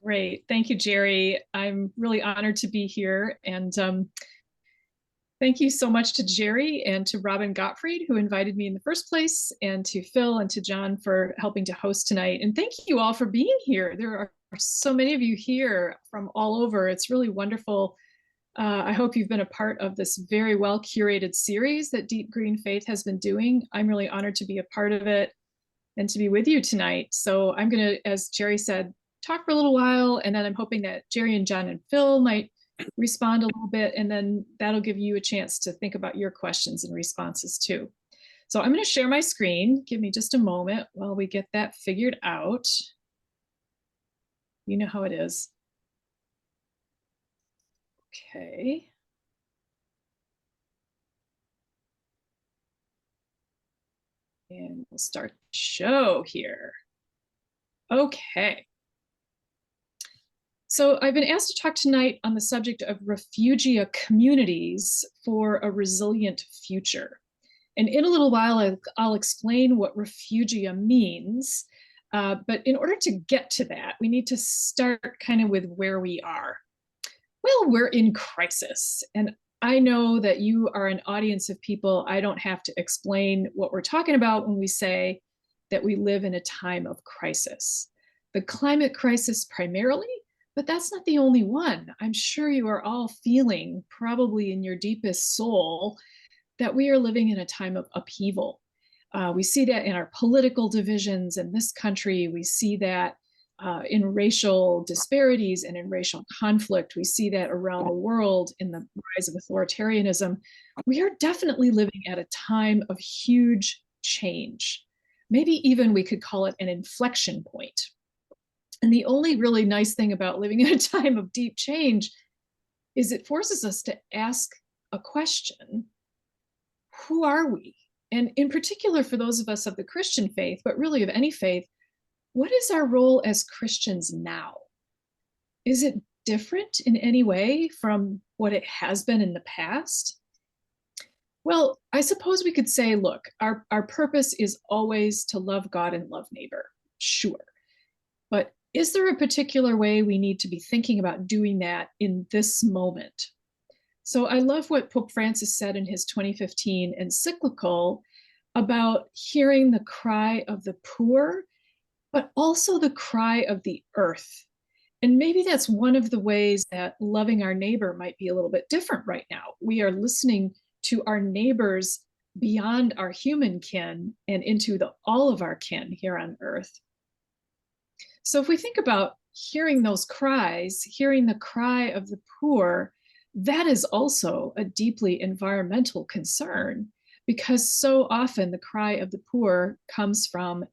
Great. Thank you, Jerry. I'm really honored to be here. And thank you so much to Jerry and to Robin Gottfried, who invited me in the first place, and to Phil and to John for helping to host tonight. And thank you all for being here. There are so many of you here from all over. It's really wonderful. I hope you've been a part of this very well curated series that Deep Green Faith has been doing. I'm really honored to be a part of it and to be with you tonight. So I'm going to, as Jerry said, talk for a little while, and then I'm hoping that Jerry and John and Phil might respond a little bit, and then that'll give you a chance to think about your questions and responses too. So I'm going to share my screen. Give me just a moment while we get that figured out. You know how it is. Okay. And we'll start the show here. Okay. So I've been asked to talk tonight on the subject of refugia communities for a resilient future. And in a little while, I'll explain what refugia means. But in order to get to that, we need to start kind of with where we are. Well, we're in crisis. And I know that you are an audience of people. I don't have to explain what we're talking about when we say that we live in a time of crisis. The climate crisis primarily, but that's not the only one. I'm sure you are all feeling, probably in your deepest soul, that we are living in a time of upheaval. We see that in our political divisions in this country. We see that in racial disparities and in racial conflict. We see that around the world in the rise of authoritarianism. We are definitely living at a time of huge change. Maybe even we could call it an inflection point. And the only really nice thing about living in a time of deep change is it forces us to ask a question: who are we? And in particular, for those of us of the Christian faith, but really of any faith, what is our role as Christians now? Is it different in any way from what it has been in the past? Well, I suppose we could say, look, our purpose is always to love God and love neighbor. Sure. But is there a particular way we need to be thinking about doing that in this moment? So I love what Pope Francis said in his 2015 encyclical about hearing the cry of the poor, but also the cry of the earth. And maybe that's one of the ways that loving our neighbor might be a little bit different right now. We are listening to our neighbors beyond our human kin and into all of our kin here on earth. So if we think about hearing those cries, hearing the cry of the poor, that is also a deeply environmental concern, because so often the cry of the poor comes from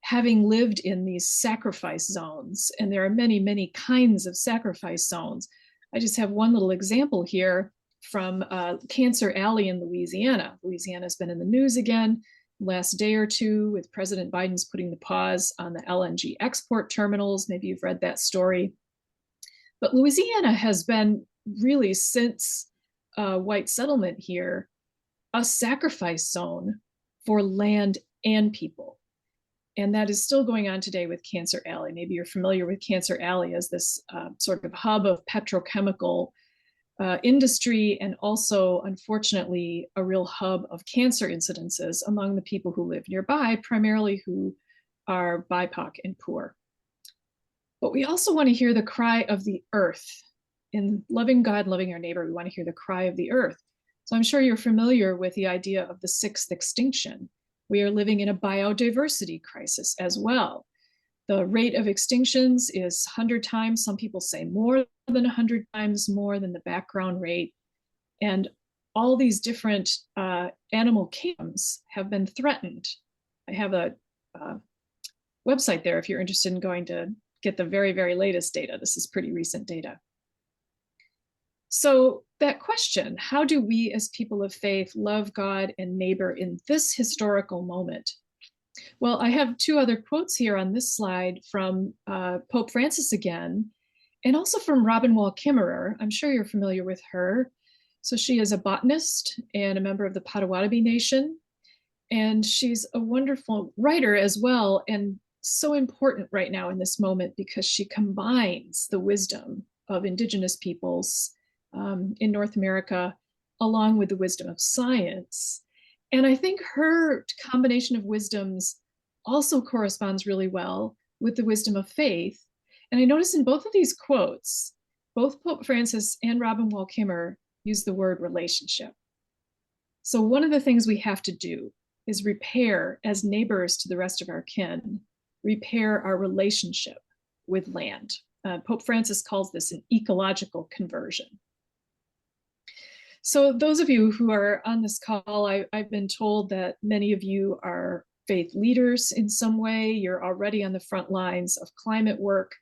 having lived in these sacrifice zones. And there are many, many kinds of sacrifice zones. I just have one little example here from Cancer Alley in Louisiana. Louisiana's been in the news again last day or two with President Biden's putting the pause on the LNG export terminals. Maybe you've read that story. But Louisiana has been really, since white settlement here, a sacrifice zone for land and people. And that is still going on today with Cancer Alley. Maybe you're familiar with Cancer Alley as this sort of hub of petrochemical industry, and also, unfortunately, a real hub of cancer incidences among the people who live nearby, primarily who are BIPOC and poor. But we also want to hear the cry of the earth. In loving God, loving our neighbor, we want to hear the cry of the earth. So I'm sure you're familiar with the idea of the sixth extinction. We are living in a biodiversity crisis as well. The rate of extinctions is 100 times, some people say more than 100 times more than the background rate. And all these different animal kingdoms have been threatened. I have a website there if you're interested in going to get the very, very latest data. This is pretty recent data. So that question, how do we as people of faith love God and neighbor in this historical moment? Well, I have two other quotes here on this slide from Pope Francis again, and also from Robin Wall Kimmerer. I'm sure you're familiar with her. So she is a botanist and a member of the Potawatomi Nation, and she's a wonderful writer as well. And so important right now in this moment because she combines the wisdom of indigenous peoples in North America along with the wisdom of science. And I think her combination of wisdoms also corresponds really well with the wisdom of faith. And I notice in both of these quotes, both Pope Francis and Robin Wall Kimmerer use the word relationship. So one of the things we have to do is repair, as neighbors to the rest of our kin, repair our relationship with land. Pope Francis calls this an ecological conversion. So those of you who are on this call, I've been told that many of you are faith leaders in some way. You're already on the front lines of climate work.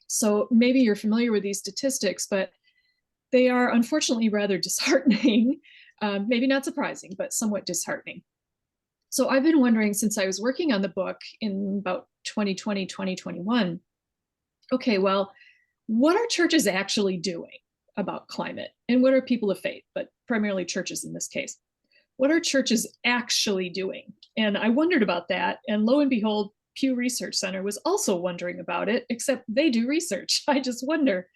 So maybe you're familiar with these statistics, but they are unfortunately rather disheartening. Maybe not surprising, but somewhat disheartening. So I've been wondering since I was working on the book in about 2020, 2021, okay, well, what are churches actually doing about climate? And what are people of faith, but primarily churches in this case? What are churches actually doing? And I wondered about that. And lo and behold, Pew Research Center was also wondering about it, except they do research. I just wonder.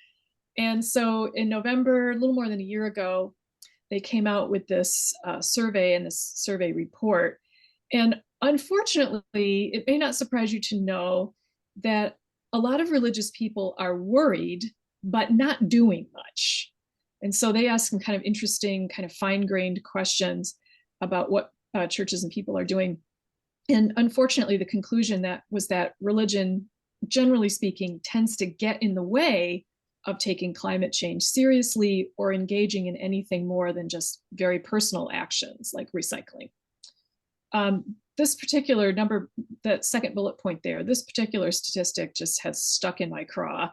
And so in November, a little more than a year ago, they came out with this survey and this survey report. And unfortunately, it may not surprise you to know that a lot of religious people are worried, but not doing much. And so they ask some kind of interesting, kind of fine-grained questions about what churches and people are doing. And unfortunately, the conclusion that was that religion, generally speaking, tends to get in the way of taking climate change seriously or engaging in anything more than just very personal actions like recycling. This particular number, that second bullet point there, this particular statistic just has stuck in my craw,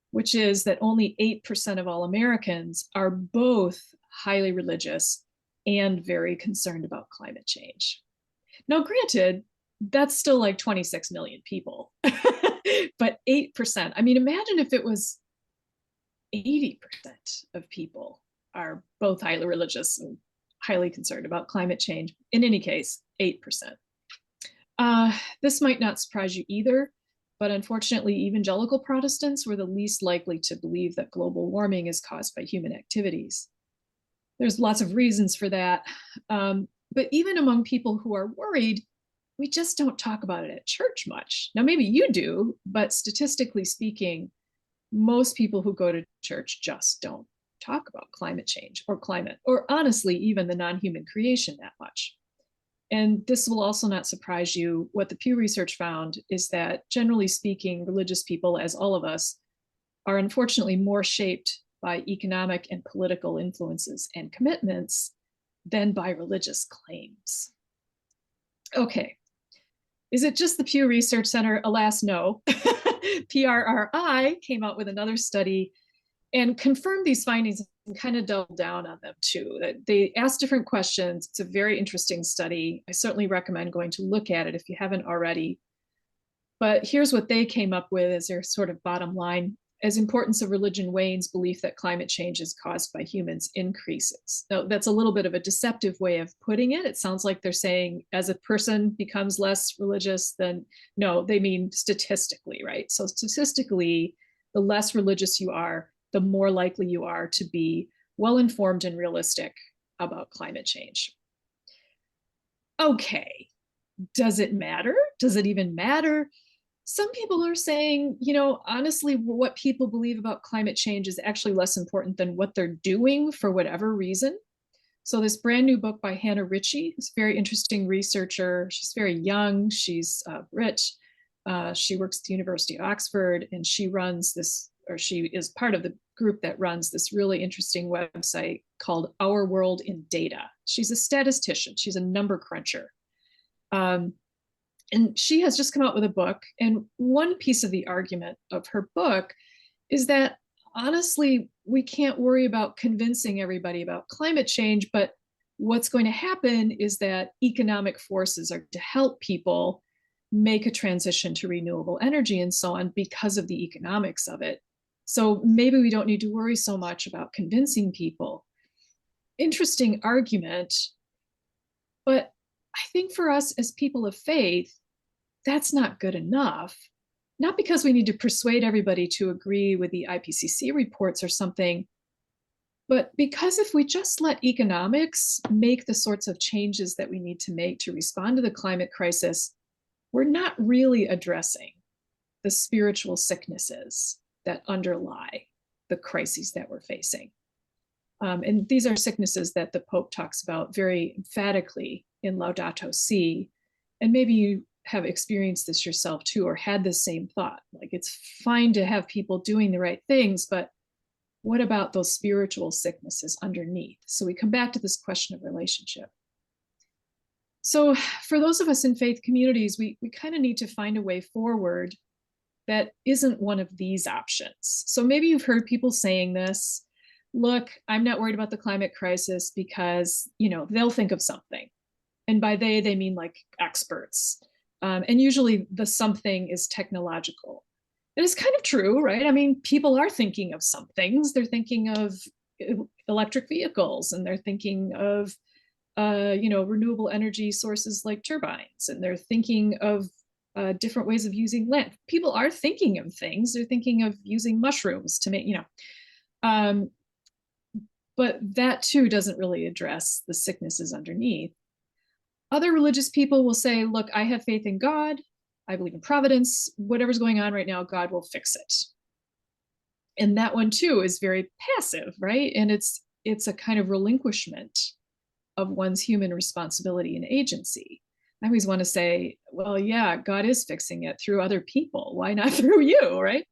which is that only 8% of all Americans are both highly religious and very concerned about climate change. Now, granted, that's still like 26 million people, but 8%. I mean, imagine if it was 80% of people are both highly religious and highly concerned about climate change. In any case, 8%. This might not surprise you either, but unfortunately, evangelical Protestants were the least likely to believe that global warming is caused by human activities. There's lots of reasons for that. But even among people who are worried, we just don't talk about it at church much. Now, maybe you do, but statistically speaking, most people who go to church just don't talk about climate change or climate, or honestly, even the non-human creation that much. And this will also not surprise you. What the Pew Research found is that generally speaking, religious people, as all of us, are unfortunately more shaped by economic and political influences and commitments than by religious claims. Okay, is it just the Pew Research Center? Alas, no. PRRI came out with another study and confirmed these findings and kind of doubled down on them too. They asked different questions. It's a very interesting study. I certainly recommend going to look at it if you haven't already. But here's what they came up with as their sort of bottom line. As importance of religion wanes, belief that climate change is caused by humans increases. Now, that's a little bit of a deceptive way of putting it. It sounds like they're saying as a person becomes less religious, then no, they mean statistically, right? So statistically, the less religious you are, the more likely you are to be well-informed and realistic about climate change. Okay, does it matter? Does it even matter? Some people are saying, you know, honestly, what people believe about climate change is actually less important than what they're doing for whatever reason. So this brand new book by Hannah Ritchie, who's a very interesting researcher. She's very young. She's Brit. She works at the University of Oxford, and she runs this, or she is part of the group that runs this really interesting website called Our World in Data. She's a statistician. She's a number cruncher. And she has just come out with a book. And one piece of the argument of her book is that, honestly, we can't worry about convincing everybody about climate change, but what's going to happen is that economic forces are to help people make a transition to renewable energy and so on because of the economics of it. So maybe we don't need to worry so much about convincing people. Interesting argument, but I think for us as people of faith, that's not good enough. Not because we need to persuade everybody to agree with the IPCC reports or something, but because if we just let economics make the sorts of changes that we need to make to respond to the climate crisis, we're not really addressing the spiritual sicknesses that underlie the crises that we're facing. And these are sicknesses that the Pope talks about very emphatically in Laudato Si. And maybe you have experienced this yourself too, or had the same thought. Like, it's fine to have people doing the right things, but what about those spiritual sicknesses underneath? So we come back to this question of relationship. So for those of us in faith communities, we kind of need to find a way forward that isn't one of these options. So maybe you've heard people saying this, look, I'm not worried about the climate crisis because, they'll think of something. And by they mean like experts. And usually the something is technological. And it's kind of true, right? I mean, people are thinking of some things. They're thinking of electric vehicles, and they're thinking of, renewable energy sources like turbines, and they're thinking of different ways of using land. People are thinking of things. They're thinking of using mushrooms to make, but that too doesn't really address the sicknesses underneath. Other religious people will say, look, I have faith in God. I believe in providence. Whatever's going on right now, God will fix it. And that one too is very passive, right? And it's a kind of relinquishment of one's human responsibility and agency. I always want to say, well, yeah, God is fixing it through other people. Why not through you, right?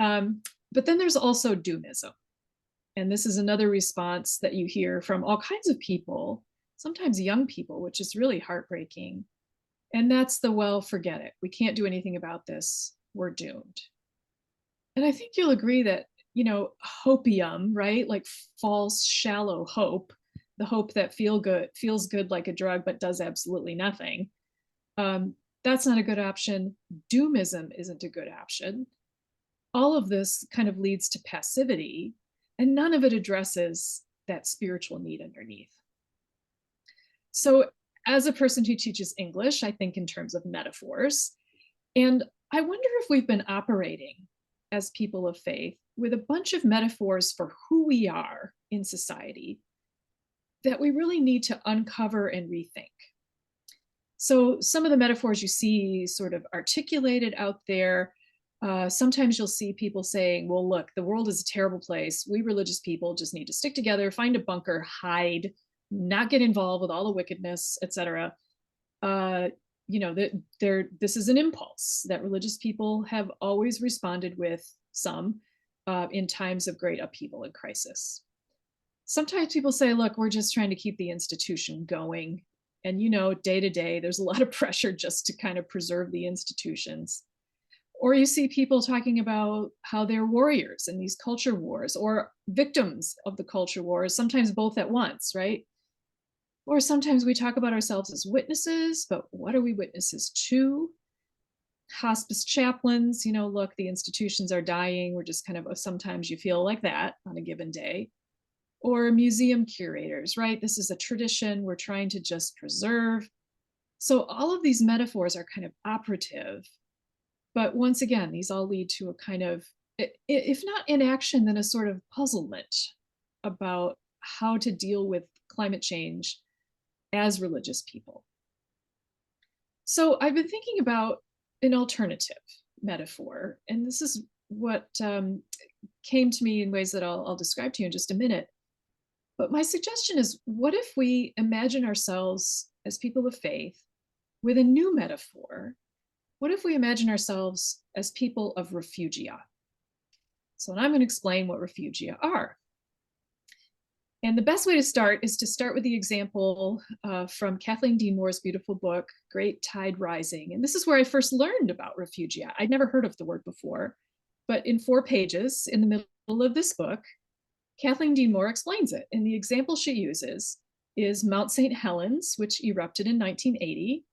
But then there's also doomism. And this is another response that you hear from all kinds of people, sometimes young people, which is really heartbreaking. And that's the, well, forget it. We can't do anything about this. We're doomed. And I think you'll agree that, hopium, right? Like false, shallow hope, the hope that feels good like a drug, but does absolutely nothing. That's not a good option. Doomism isn't a good option. All of this kind of leads to passivity, and none of it addresses that spiritual need underneath. So as a person who teaches English, I think in terms of metaphors. And I wonder if we've been operating as people of faith with a bunch of metaphors for who we are in society that we really need to uncover and rethink. So some of the metaphors you see sort of articulated out there, sometimes you'll see people saying, well, look, the world is a terrible place. We religious people just need to stick together, find a bunker, hide, not get involved with all the wickedness, etc. This is an impulse that religious people have always responded with in times of great upheaval and crisis. Sometimes people say, look, we're just trying to keep the institution going. And, day to day, there's a lot of pressure just to kind of preserve the institutions. Or you see people talking about how they're warriors in these culture wars, or victims of the culture wars, sometimes both at once, right? Or sometimes we talk about ourselves as witnesses, but what are we witnesses to? Hospice chaplains, look, the institutions are dying. We're just kind of, sometimes you feel like that on a given day. Or museum curators, right? This is a tradition we're trying to just preserve. So all of these metaphors are kind of operative. But once again, these all lead to a kind of, if not inaction, then a sort of puzzlement about how to deal with climate change as religious people. So I've been thinking about an alternative metaphor, and this is what came to me in ways that I'll describe to you in just a minute. But my suggestion is, what if we imagine ourselves as people of faith with a new metaphor? What if we imagine ourselves as people of refugia? So I'm going to explain what refugia are. And the best way to start is to start with the example from Kathleen Dean Moore's beautiful book, Great Tide Rising. And this is where I first learned about refugia. I'd never heard of the word before, but in 4 pages in the middle of this book, Kathleen Dean Moore explains it. And the example she uses is Mount St. Helens, which erupted in 1980.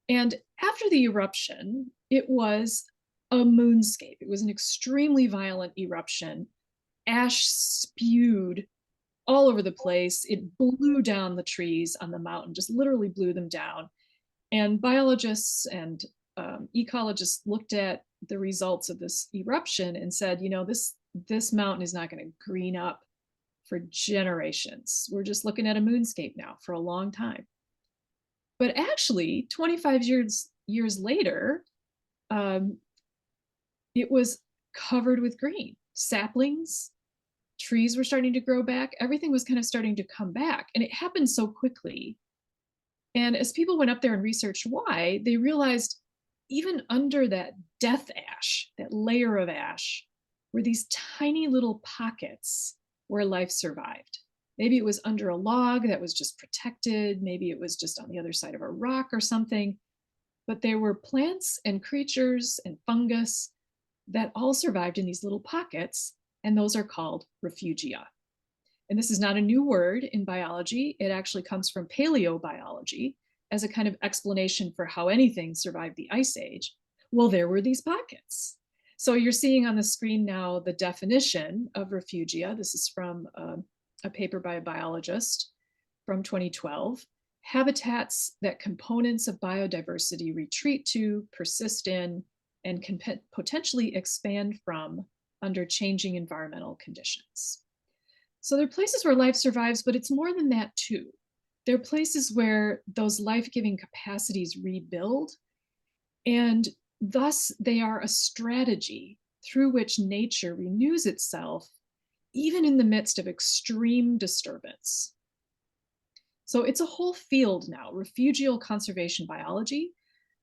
And after the eruption, it was a moonscape. It was an extremely violent eruption. Ash spewed all over the place. It blew down the trees on the mountain, just literally blew them down. And biologists and ecologists looked at the results of this eruption and said, this mountain is not going to green up for generations. We're just looking at a moonscape now for a long time. But actually, 25 years later, it was covered with green. Saplings, trees were starting to grow back. Everything was kind of starting to come back. And it happened so quickly. And as people went up there and researched why, they realized even under that death ash, that layer of ash, were these tiny little pockets where life survived. Maybe it was under a log that was just protected. Maybe it was just on the other side of a rock or something. But there were plants and creatures and fungus that all survived in these little pockets, and those are called refugia. And this is not a new word in biology. It actually comes from paleobiology as a kind of explanation for how anything survived the Ice Age. Well, there were these pockets. So you're seeing on the screen now the definition of refugia. This is from a paper by a biologist from 2012. Habitats that components of biodiversity retreat to, persist in, and can potentially expand from under changing environmental conditions. So they're places where life survives, but it's more than that too. They're places where those life-giving capacities rebuild, and thus they are a strategy through which nature renews itself, even in the midst of extreme disturbance. So it's a whole field now, refugial conservation biology,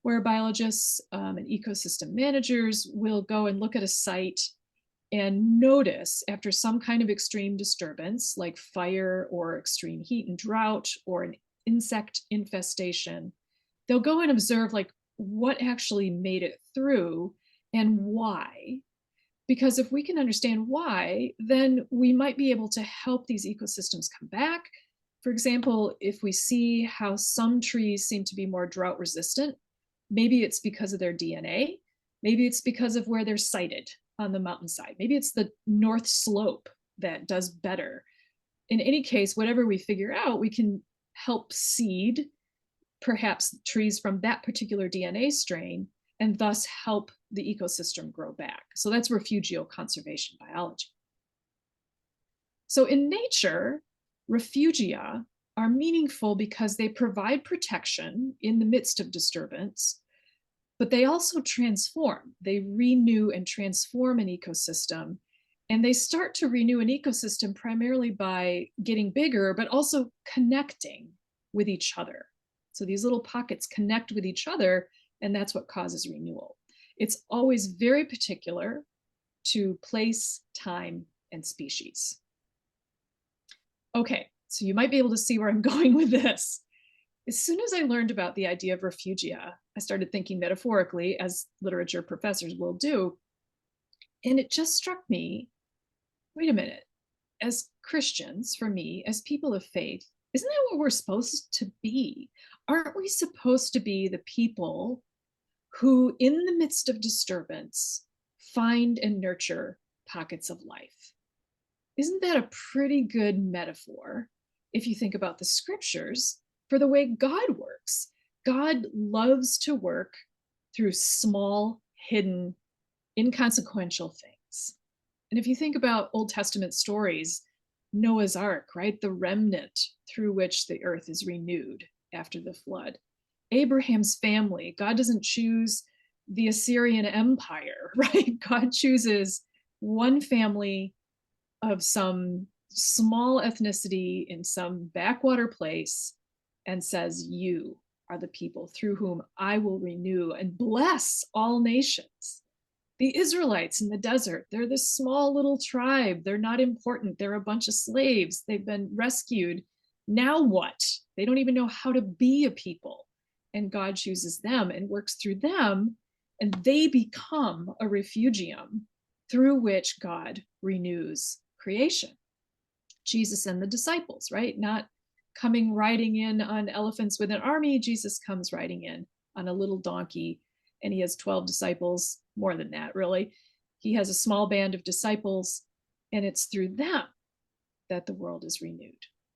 where biologists and ecosystem managers will go and look at a site and notice after some kind of extreme disturbance, like fire or extreme heat and drought or an insect infestation, they'll go and observe like what actually made it through and why. Because if we can understand why, then we might be able to help these ecosystems come back. For example, if we see how some trees seem to be more drought resistant, maybe it's because of their DNA, maybe it's because of where they're sited on the mountainside, maybe it's the north slope that does better. In any case, whatever we figure out, we can help seed perhaps trees from that particular DNA strain and thus help the ecosystem grow back. So that's refugial conservation biology. So in nature, refugia are meaningful because they provide protection in the midst of disturbance, but they also transform. They renew and transform an ecosystem, and they start to renew an ecosystem primarily by getting bigger, but also connecting with each other. So these little pockets connect with each other, and that's what causes renewal. It's always very particular to place, time, and species. Okay, so you might be able to see where I'm going with this. As soon as I learned about the idea of refugia, I started thinking metaphorically, as literature professors will do. And it just struck me, wait a minute, as Christians, for me, as people of faith, isn't that what we're supposed to be? Aren't we supposed to be the people who, in the midst of disturbance, find and nurture pockets of life? Isn't that a pretty good metaphor, if you think about the scriptures, for the way God works? God loves to work through small, hidden, inconsequential things. And if you think about Old Testament stories, Noah's Ark, right? The remnant through which the earth is renewed after the flood. Abraham's family, God doesn't choose the Assyrian Empire, right? God chooses one family of some small ethnicity in some backwater place and says, you are the people through whom I will renew and bless all nations. The Israelites in the desert, they're this small little tribe. They're not important. They're a bunch of slaves. They've been rescued. Now what? They don't even know how to be a people. And God chooses them and works through them, and they become a refugium through which God renews creation. Jesus and the disciples, right? Not coming riding in on elephants with an army. Jesus comes riding in on a little donkey, and he has 12 disciples, more than that, really. He has a small band of disciples, and it's through them that the world is renewed.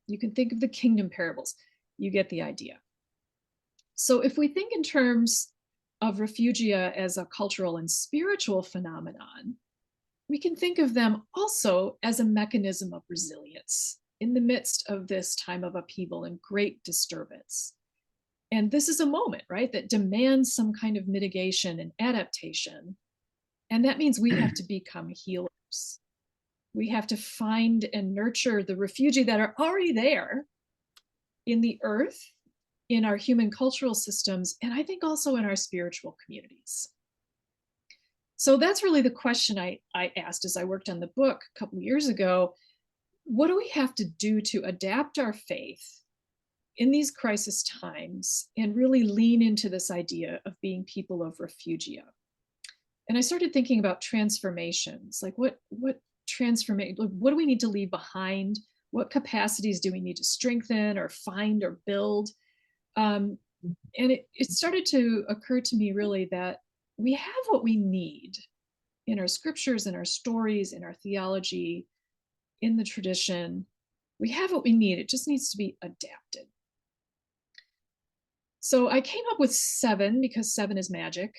You can think of the kingdom parables. You get the idea. So if we think in terms of refugia as a cultural and spiritual phenomenon, we can think of them also as a mechanism of resilience in the midst of this time of upheaval and great disturbance. And this is a moment, right, that demands some kind of mitigation and adaptation. And that means we have to become healers. We have to find and nurture the refugia that are already there in the earth, in our human cultural systems, and I think also in our spiritual communities. So that's really the question I asked as I worked on the book a couple of years ago. What do we have to do to adapt our faith in these crisis times and really lean into this idea of being people of refugia? And I started thinking about transformations, like what transformation, what do we need to leave behind? What capacities do we need to strengthen or find or build? And it started to occur to me really that we have what we need in our scriptures, in our stories, in our theology, in the tradition. We have what we need. It just needs to be adapted. So I came up with 7, because 7 is magic.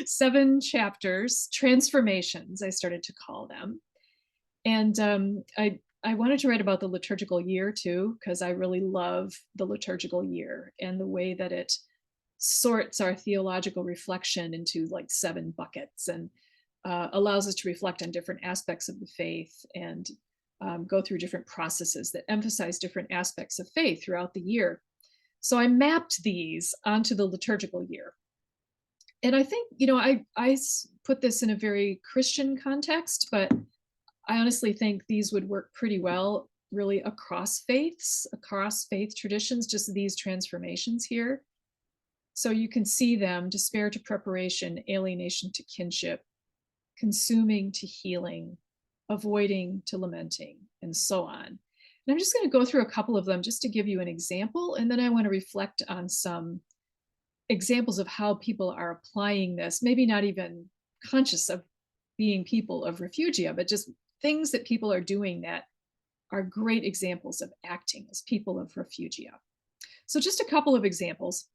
7 chapters, transformations, I started to call them. And I wanted to write about the liturgical year too, because I really love the liturgical year and the way that it sorts our theological reflection into like 7 buckets and allows us to reflect on different aspects of the faith and go through different processes that emphasize different aspects of faith throughout the year. So I mapped these onto the liturgical year. And I think, I put this in a very Christian context, but I honestly think these would work pretty well really across faiths, across faith traditions, just these transformations here. So you can see them: despair to preparation, alienation to kinship, consuming to healing, avoiding to lamenting, and so on. And I'm just going to go through a couple of them just to give you an example. And then I want to reflect on some examples of how people are applying this, maybe not even conscious of being people of refugia, but just things that people are doing that are great examples of acting as people of refugia. So just a couple of examples.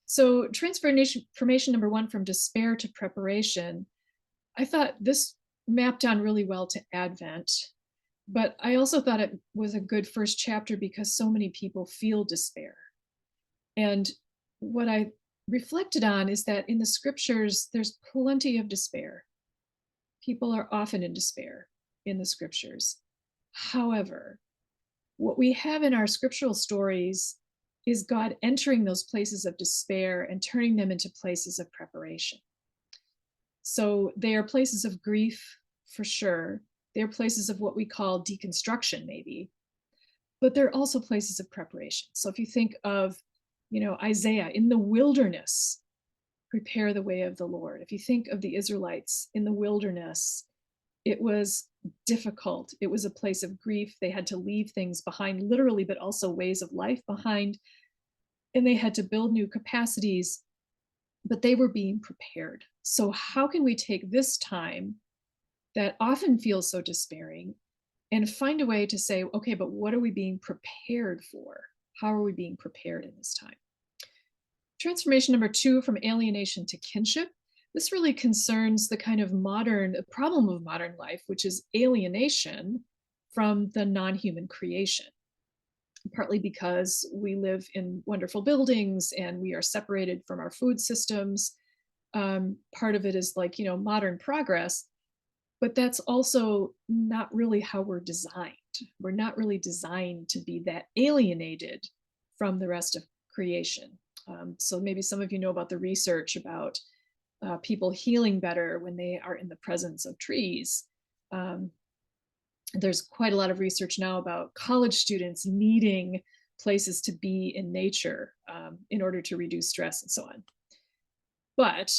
So transformation number 1, from despair to preparation, I thought this mapped on really well to Advent, but I also thought it was a good first chapter because so many people feel despair. And what I reflected on is that in the scriptures, there's plenty of despair. People are often in despair in the scriptures. However, what we have in our scriptural stories is God entering those places of despair and turning them into places of preparation. So they are places of grief, for sure. They're places of what we call deconstruction, maybe, but they're also places of preparation. So if you think of, Isaiah in the wilderness, prepare the way of the Lord. If you think of the Israelites in the wilderness, it was difficult. It was a place of grief. They had to leave things behind, literally, but also ways of life behind. And they had to build new capacities, but they were being prepared. So how can we take this time that often feels so despairing and find a way to say, okay, but what are we being prepared for? How are we being prepared in this time? Transformation number 2, from alienation to kinship. This really concerns the kind of problem of modern life, which is alienation from the non-human creation. Partly because we live in wonderful buildings and we are separated from our food systems. Part of it is like, modern progress, but that's also not really how we're designed. We're not really designed to be that alienated from the rest of creation. So maybe some of you know about the research about people healing better when they are in the presence of trees. There's quite a lot of research now about college students needing places to be in nature in order to reduce stress and so on. But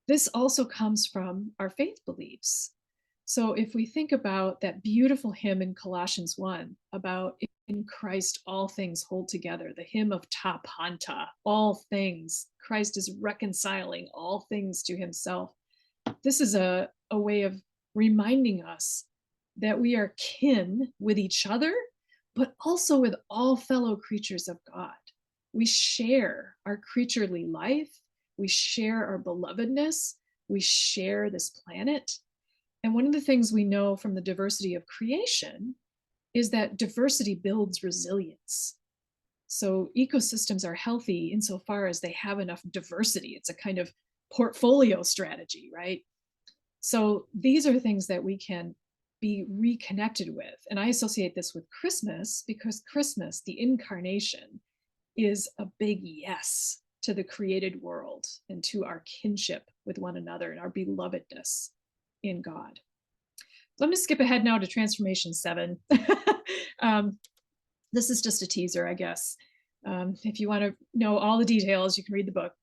this also comes from our faith beliefs. So if we think about that beautiful hymn in Colossians 1 about in Christ all things hold together, the hymn of ta panta, all things, Christ is reconciling all things to himself. This is a way of reminding us that we are kin with each other, but also with all fellow creatures of God. We share our creaturely life. We share our belovedness. We share this planet. And one of the things we know from the diversity of creation is that diversity builds resilience. So ecosystems are healthy insofar as they have enough diversity. It's a kind of portfolio strategy, right? So these are things that we can be reconnected with. And I associate this with Christmas because Christmas, the incarnation, is a big yes to the created world and to our kinship with one another and our belovedness in God. So I'm going to skip ahead now to Transformation 7. This is just a teaser, I guess. If you want to know all the details, you can read the book.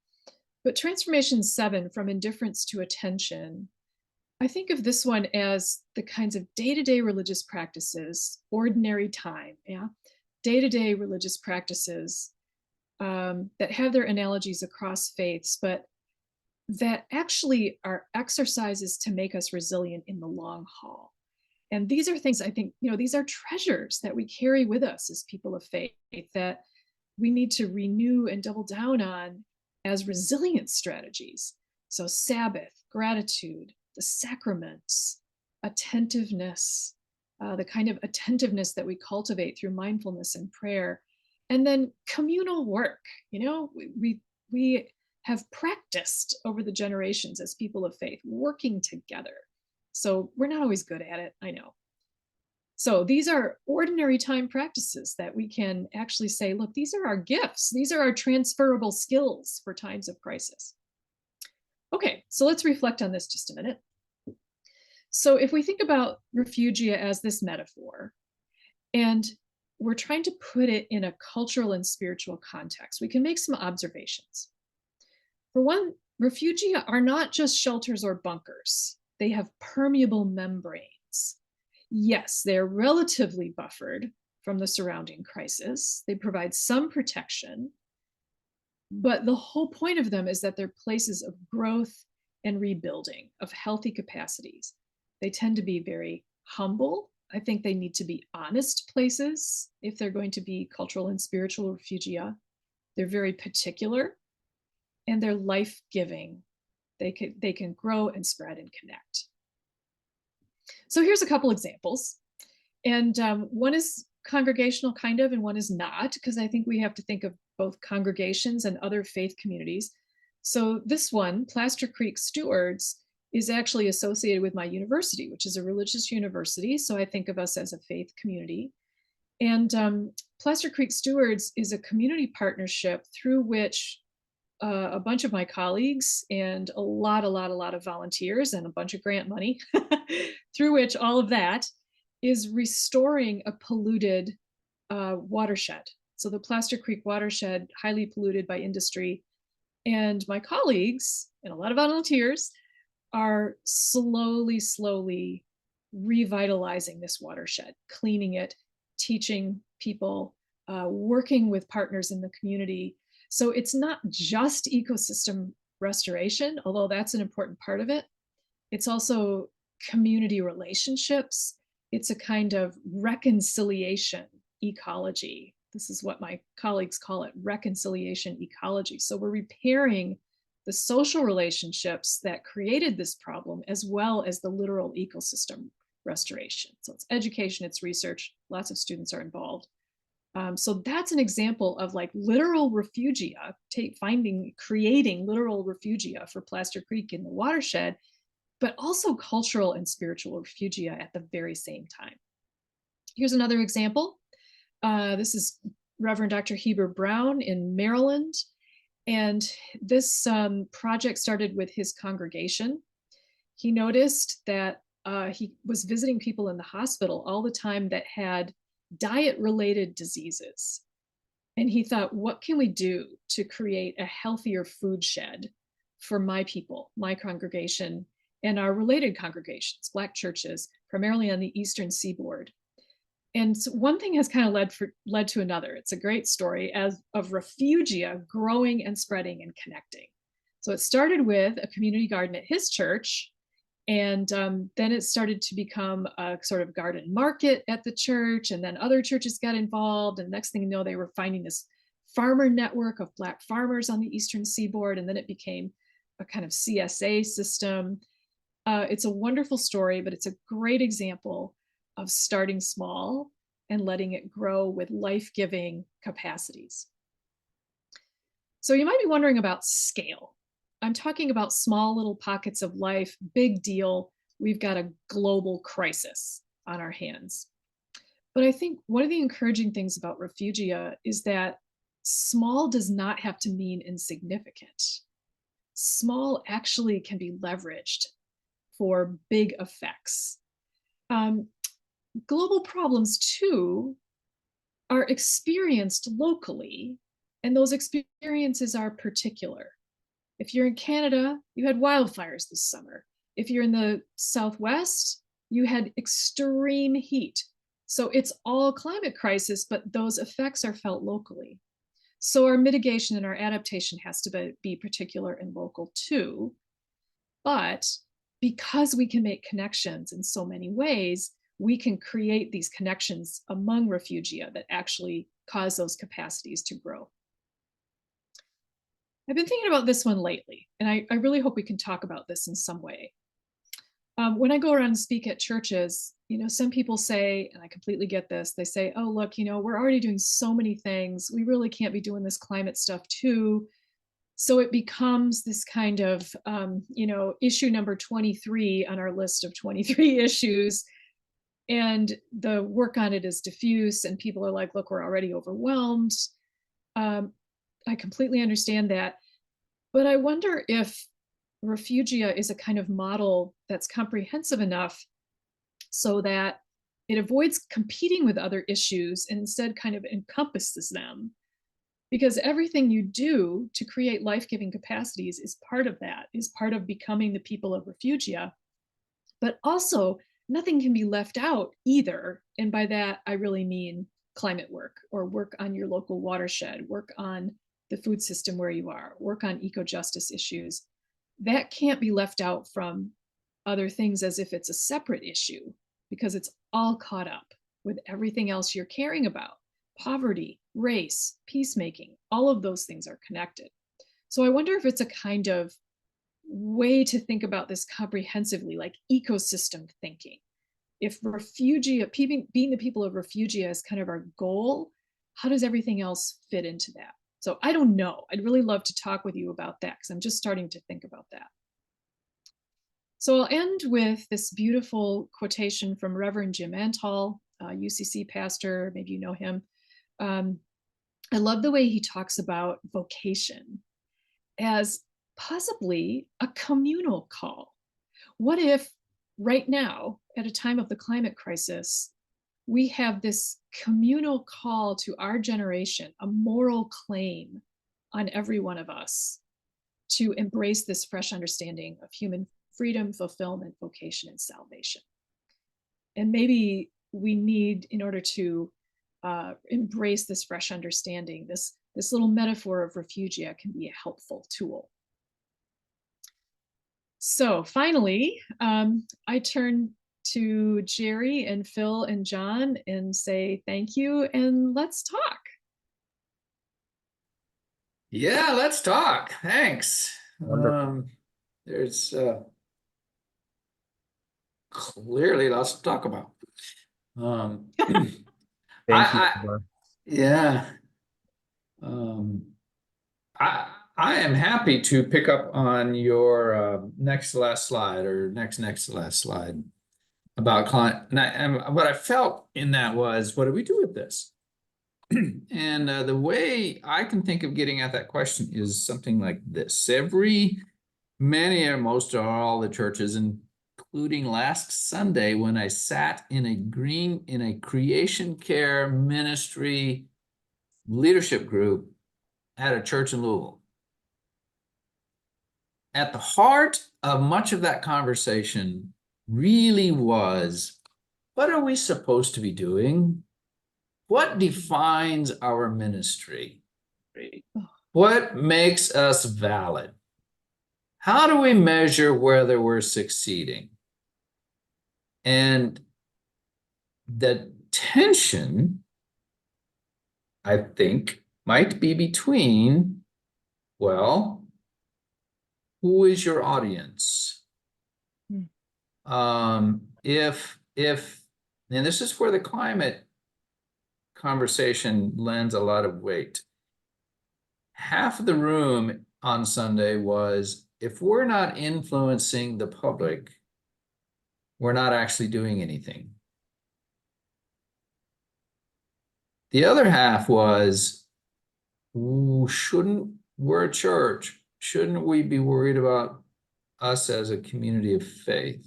But Transformation 7, from indifference to attention, I think of this one as the kinds of day-to-day religious practices, ordinary time, day-to-day religious practices that have their analogies across faiths, but that actually are exercises to make us resilient in the long haul. And these are things I think, these are treasures that we carry with us as people of faith that we need to renew and double down on as resilience strategies. So Sabbath, gratitude, the sacraments, attentiveness, the kind of attentiveness that we cultivate through mindfulness and prayer, and then communal work. We have practiced over the generations as people of faith, working together. So we're not always good at it, I know. So these are ordinary time practices that we can actually say, look, these are our gifts. These are our transferable skills for times of crisis. Okay, so let's reflect on this just a minute. So if we think about refugia as this metaphor, and we're trying to put it in a cultural and spiritual context, we can make some observations. For one, refugia are not just shelters or bunkers. They have permeable membranes. Yes, they're relatively buffered from the surrounding crisis. They provide some protection, but the whole point of them is that they're places of growth and rebuilding, of healthy capacities. They tend to be very humble. I think they need to be honest places if they're going to be cultural and spiritual refugia. They're very particular, and they're life-giving. They can grow and spread and connect. So here's a couple examples. And one is congregational kind of, and one is not, because I think we have to think of both congregations and other faith communities. So this one, Plaster Creek Stewards, is actually associated with my university, which is a religious university. So I think of us as a faith community. And Plaster Creek Stewards is a community partnership through which a bunch of my colleagues and a lot of volunteers and a bunch of grant money through which all of that is restoring a polluted watershed. So the Plaster Creek watershed, highly polluted by industry. And my colleagues and a lot of volunteers are slowly revitalizing this watershed, cleaning it, teaching people, working with partners in the community. So it's not just ecosystem restoration, although that's an important part of it. It's also community relationships. It's a kind of reconciliation ecology. This is what my colleagues call it, reconciliation ecology. So we're repairing the social relationships that created this problem, as well as the literal ecosystem restoration. So it's education, it's research, lots of students are involved. So that's an example of like literal refugia, creating literal refugia for Plaster Creek in the watershed, but also cultural and spiritual refugia at the very same time. Here's another example. This is Reverend Dr. Heber Brown in Maryland. And this project started with his congregation. He noticed that he was visiting people in the hospital all the time that had diet-related diseases. And he thought, what can we do to create a healthier food shed for my people, my congregation, and our related congregations, Black churches, primarily on the Eastern Seaboard? And so one thing has kind of led to another. It's a great story of refugia growing and spreading and connecting. So it started with a community garden at his church, and then it started to become a sort of garden market at the church, and then other churches got involved, and next thing you know, they were finding this farmer network of Black farmers on the Eastern Seaboard, and then it became a kind of CSA system. It's a wonderful story, but it's a great example of starting small and letting it grow with life-giving capacities. So you might be wondering about scale. I'm talking about small little pockets of life, big deal. We've got a global crisis on our hands. But I think one of the encouraging things about Refugia is that small does not have to mean insignificant. Small actually can be leveraged for big effects. Global problems, too, are experienced locally, and those experiences are particular. If you're in Canada, you had wildfires this summer. If you're in the Southwest, you had extreme heat. So it's all climate crisis, but those effects are felt locally. So our mitigation and our adaptation has to be particular and local too. But because we can make connections in so many ways, we can create these connections among refugia that actually cause those capacities to grow. I've been thinking about this one lately, and I really hope we can talk about this in some way. When I go around and speak at churches, some people say, and I completely get this, they say, oh, look, we're already doing so many things. We really can't be doing this climate stuff too. So it becomes this kind of, issue number 23 on our list of 23 issues. And the work on it is diffuse, and people are like, look, we're already overwhelmed. I completely understand that. But I wonder if Refugia is a kind of model that's comprehensive enough so that it avoids competing with other issues and instead kind of encompasses them. Because everything you do to create life-giving capacities is part of that, is part of becoming the people of Refugia. But also, nothing can be left out either. And by that, I really mean climate work, or work on your local watershed, work on the food system where you are, work on eco-justice issues. That can't be left out from other things as if it's a separate issue, because it's all caught up with everything else you're caring about. Poverty, race, peacemaking, all of those things are connected. So I wonder if it's a kind of way to think about this comprehensively, like ecosystem thinking. If Refugia, being the people of Refugia is kind of our goal, how does everything else fit into that? So I don't know. I'd really love to talk with you about that, because I'm just starting to think about that. So I'll end with this beautiful quotation from Reverend Jim Antal, UCC pastor, maybe you know him. I love the way he talks about vocation as possibly a communal call. What if right now, at a time of the climate crisis, we have this communal call to our generation, a moral claim on every one of us to embrace this fresh understanding of human freedom, fulfillment, vocation, and salvation. And maybe we need, in order to embrace this fresh understanding, this little metaphor of Refugia can be a helpful tool. So finally, I turn to Jerry and Phil and John and say thank you, and let's talk. Yeah, let's talk. Thanks. There's clearly lots to talk about. Thank you. Yeah. I am happy to pick up on your next to last slide, or next to last slide about client. And what I felt in that was, what do we do with this? And the way I can think of getting at that question is something like this. Many or most or all the churches, including last Sunday when I sat in a creation care ministry leadership group at a church in Louisville. At the heart of much of that conversation really was, what are we supposed to be doing? What defines our ministry? What makes us valid? How do we measure whether we're succeeding? And the tension, I think, might be between, well, who is your audience? And this is where the climate conversation lends a lot of weight. Half of the room on Sunday was, if we're not influencing the public, we're not actually doing anything. The other half was, we're a church, shouldn't we be worried about us as a community of faith?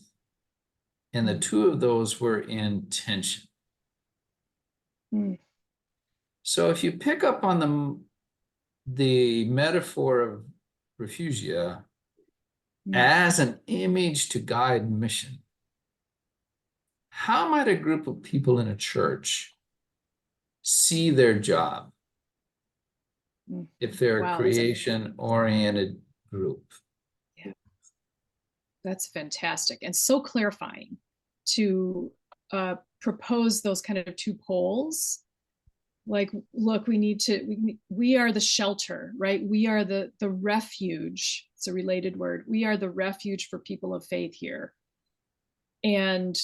And the two of those were in tension. So if you pick up on the metaphor of Refugia as an image to guide mission, how might a group of people in a church see their job if they're a creation-oriented group? Yeah, that's fantastic and so clarifying to propose those kind of two poles. Like, look, we are the shelter, right? We are the refuge. It's a related word. We are the refuge for people of faith here. And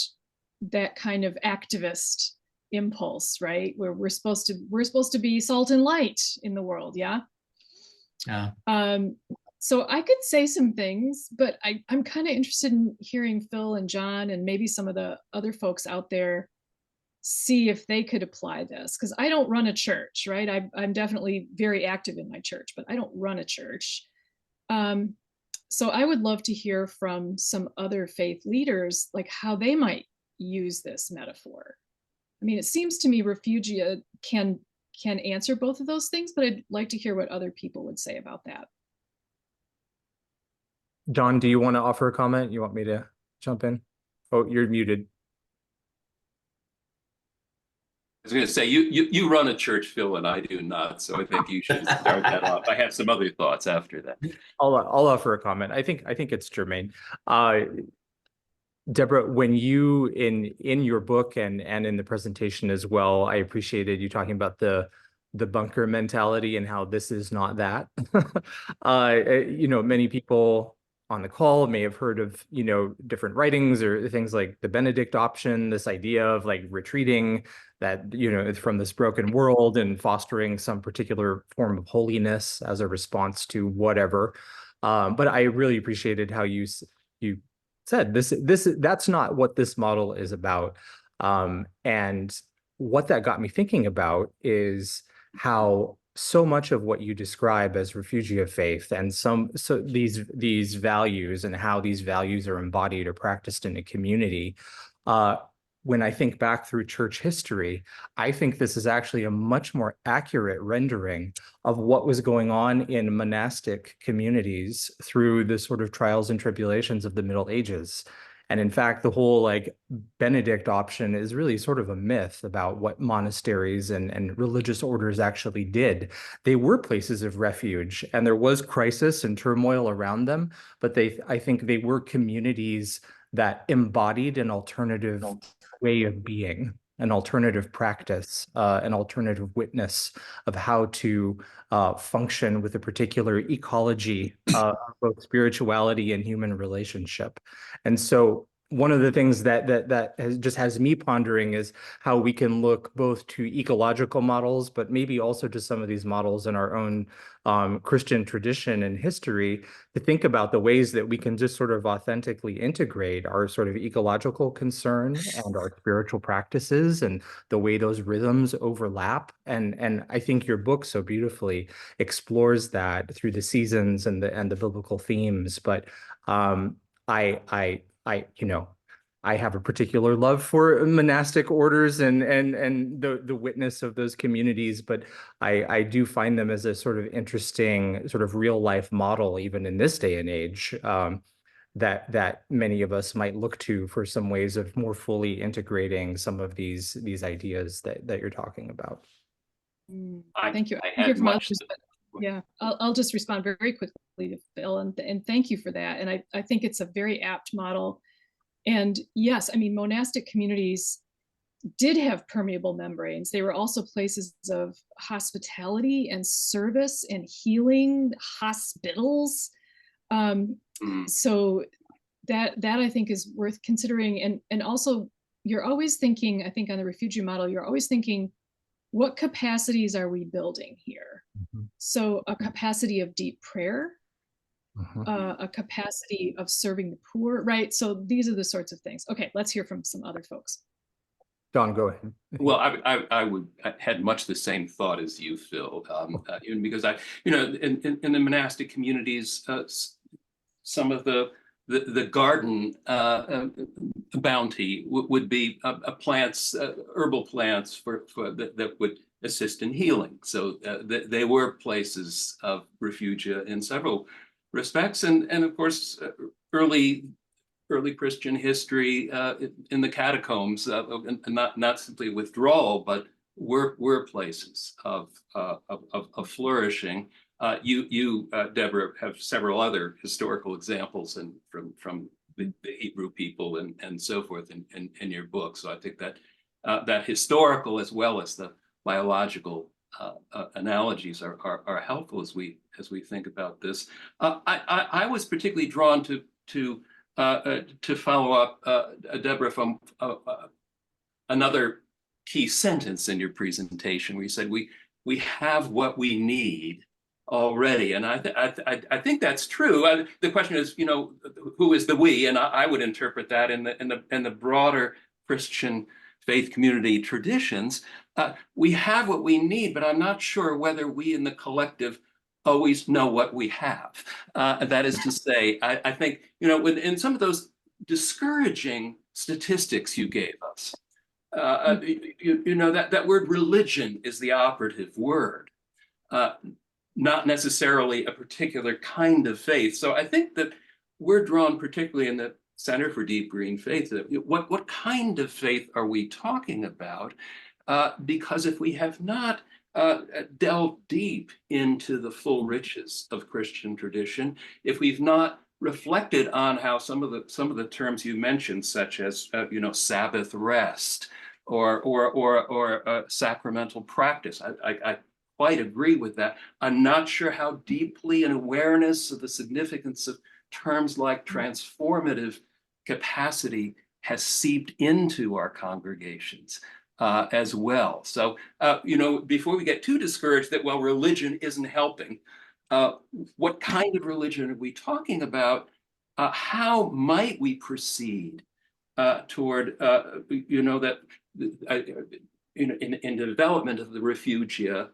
that kind of activist impulse, right? Where we're supposed to be salt and light in the world. Yeah. Yeah. So I could say some things, but I'm kind of interested in hearing Phil and John and maybe some of the other folks out there see if they could apply this, because I don't run a church, right? I'm definitely very active in my church, but I don't run a church. So I would love to hear from some other faith leaders, like how they might use this metaphor. I mean, it seems to me Refugia can answer both of those things, but I'd like to hear what other people would say about that. John, do you want to offer a comment? You want me to jump in? Oh, you're muted. I was going to say, you run a church, Phil, and I do not. So I think you should start that off. I have some other thoughts after that. I'll offer a comment. I think it's germane. Debra, when you in your book and in the presentation as well, I appreciated you talking about the bunker mentality and how this is not that. Many people on the call may have heard of, different writings or things like the Benedict option, this idea of like retreating that, from this broken world and fostering some particular form of holiness as a response to whatever. But I really appreciated how you said that's not what this model is about. And what that got me thinking about is how so much of what you describe as Refugia Faith and these values and how these values are embodied or practiced in a community, when I think back through church history, I think this is actually a much more accurate rendering of what was going on in monastic communities through the sort of trials and tribulations of the Middle Ages. And in fact, the whole like Benedict option is really sort of a myth about what monasteries and religious orders actually did. They were places of refuge, and there was crisis and turmoil around them, but I think they were communities that embodied an alternative way of being, an alternative practice, an alternative witness of how to function with a particular ecology of both spirituality and human relationship. And so one of the things that has me pondering is how we can look both to ecological models, but maybe also to some of these models in our own Christian tradition and history, to think about the ways that we can just sort of authentically integrate our sort of ecological concern and our spiritual practices and the way those rhythms overlap. And I think your book so beautifully explores that through the seasons and the biblical themes. But I have a particular love for monastic orders and the witness of those communities, but I do find them as a sort of interesting sort of real life model, even in this day and age, that many of us might look to for some ways of more fully integrating some of these ideas that you're talking about. Thank you. Yeah, I'll just respond very quickly to Phil, and thank you for that. And I think it's a very apt model. And yes, I mean, monastic communities, did have permeable membranes. They were also places of hospitality and service and healing, hospitals. So that I think is worth considering. And also, you're always thinking, I think on the refugee model, you're always thinking, what capacities are we building here? So a capacity of deep prayer, a capacity of serving the poor, right? So these are the sorts of things. Okay, let's hear from some other folks. Don, go ahead. Well, I had much the same thought as you, Phil, because in the monastic communities, some of the garden bounty would be plants, herbal plants that would assist in healing. So they were places of refugia in several respects, and of course, early Christian history in the catacombs, not simply withdrawal, but were places of flourishing. You, Deborah, have several other historical examples from the Hebrew people and so forth in your book. So I think that that historical as well as the biological analogies are helpful as we think about this. I was particularly drawn to follow up, Deborah, from another key sentence in your presentation, where you said we have what we need already, and I think that's true. The question is, who is the we? And I would interpret that in the broader Christian faith community traditions. We have what we need, but I'm not sure whether we in the collective always know what we have. That is to say, I think, in some of those discouraging statistics you gave us, that word religion is the operative word, not necessarily a particular kind of faith. So I think that we're drawn, particularly in the Center for Deep Green Faith, what kind of faith are we talking about? Because if we have not delve deep into the full riches of Christian tradition, if we've not reflected on how some of the terms you mentioned, such as Sabbath rest or sacramental practice, I quite agree with that. I'm not sure how deeply an awareness of the significance of terms like transformative capacity has seeped into our congregations as well. So, before we get too discouraged that, well, religion isn't helping, what kind of religion are we talking about? How might we proceed toward, that in the development of the refugia,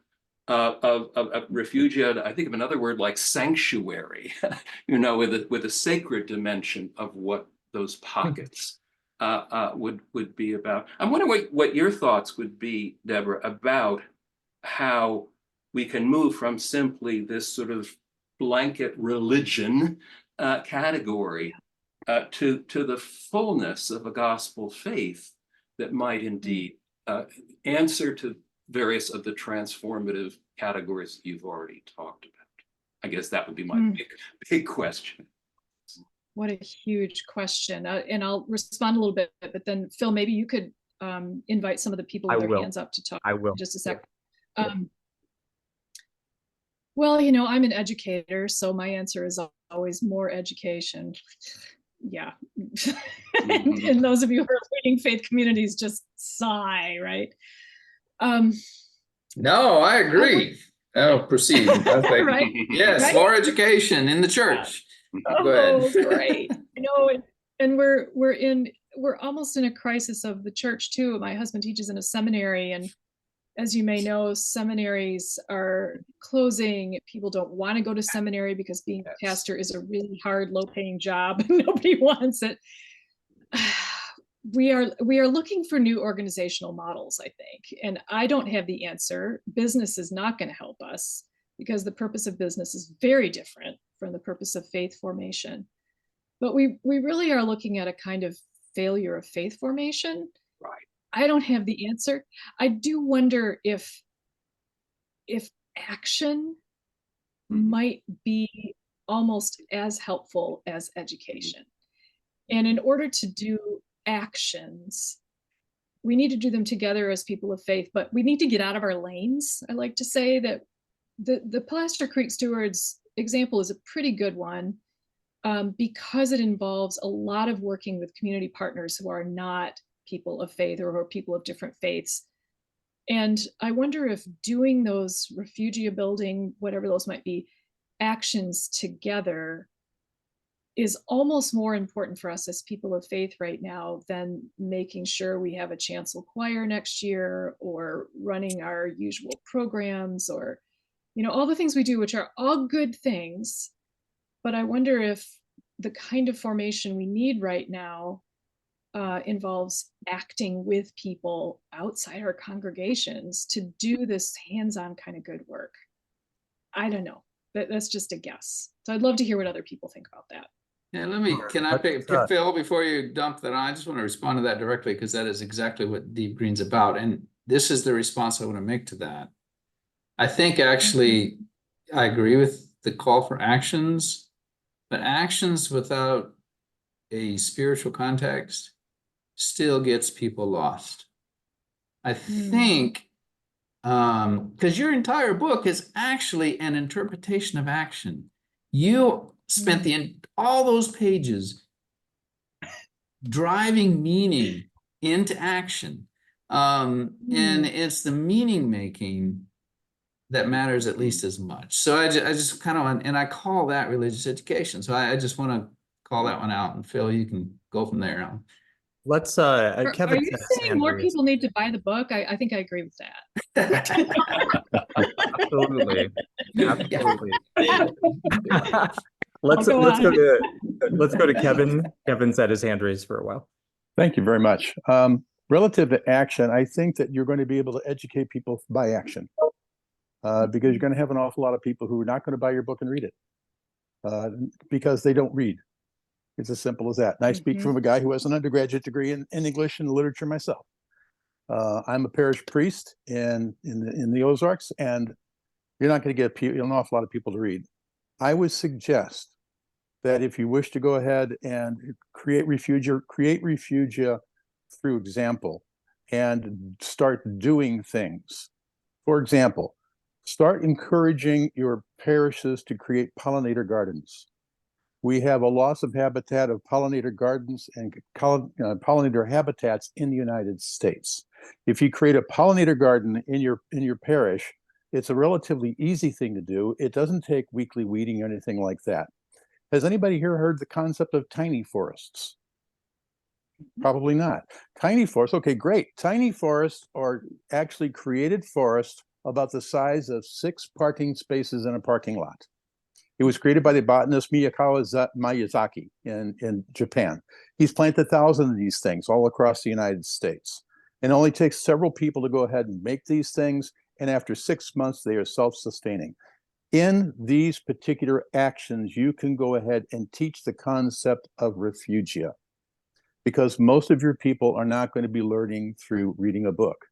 of refugia, I think of another word like sanctuary, with a sacred dimension of what those pockets would be about. I'm wondering what your thoughts would be, Deborah, about how we can move from simply this sort of blanket religion category to the fullness of a gospel faith that might indeed answer to various of the transformative categories you've already talked about. I guess that would be my big question. What a huge question. And I'll respond a little bit, but then Phil, maybe you could invite some of the people with their hands up to talk. I will. In just a second. Well, I'm an educator, so my answer is always more education. Yeah. And those of you who are leading faith communities just sigh, right? No, I agree. Proceed. Right? Yes, right? more education in the church. Go ahead. Great. And we're almost in a crisis of the church too. My husband teaches in a seminary, and as you may know, seminaries are closing. People don't want to go to seminary because being a pastor is a really hard, low-paying job. Nobody wants it. We are looking for new organizational models, I think, and I don't have the answer. Business is not going to help us because the purpose of business is very different from the purpose of faith formation. But we really are looking at a kind of failure of faith formation. Right. I don't have the answer. I do wonder if action might be almost as helpful as education. And in order to do actions, we need to do them together as people of faith, but we need to get out of our lanes. I like to say that the Plaster Creek Stewards example is a pretty good one, because it involves a lot of working with community partners who are not people of faith or who are people of different faiths. And I wonder if doing those Refugia building, whatever those might be, actions together is almost more important for us as people of faith right now than making sure we have a chancel choir next year or running our usual programs or, all the things we do, which are all good things. But I wonder if the kind of formation we need right now involves acting with people outside our congregations to do this hands-on kind of good work. I don't know. That's just a guess. So I'd love to hear what other people think about that. Yeah, can I pick Phil before you dump that on? I just want to respond to that directly because that is exactly what Deep Green's about. And this is the response I want to make to that. I think actually I agree with the call for actions, but actions without a spiritual context still gets people lost. I think because your entire book is actually an interpretation of action. You spent all those pages driving meaning into action. And it's the meaning making that matters at least as much. So I just kind of, and I call that religious education. So I just want to call that one out, and Phil, you can go from there. Let's Kevin, are you saying more people need to buy the book? I think I agree with that. Absolutely. Let's go to Kevin. Kevin's had his hand raised for a while. Thank you very much. Relative to action, I think that you're going to be able to educate people by action, because you're going to have an awful lot of people who are not going to buy your book and read it because they don't read. It's as simple as that. And I speak from a guy who has an undergraduate degree in English and literature myself. I'm a parish priest in the Ozarks, and you're not going to get an awful lot of people to read. I would suggest that if you wish to go ahead and create Refugia through example and start doing things. For example, start encouraging your parishes to create pollinator gardens. We have a loss of habitat of pollinator gardens and pollinator habitats in the United States. If you create a pollinator garden in your parish, it's a relatively easy thing to do. It doesn't take weekly weeding or anything like that. Has anybody here heard the concept of tiny forests? Probably not. Tiny forests, okay, great. Tiny forests are actually created forests about the size of 6 parking spaces in a parking lot. It was created by the botanist Miyazaki in Japan. He's planted 1,000 of these things all across the United States. It only takes several people to go ahead and make these things, and after 6 months, they are self-sustaining. In these particular actions, you can go ahead and teach the concept of refugia, because most of your people are not going to be learning through reading a book.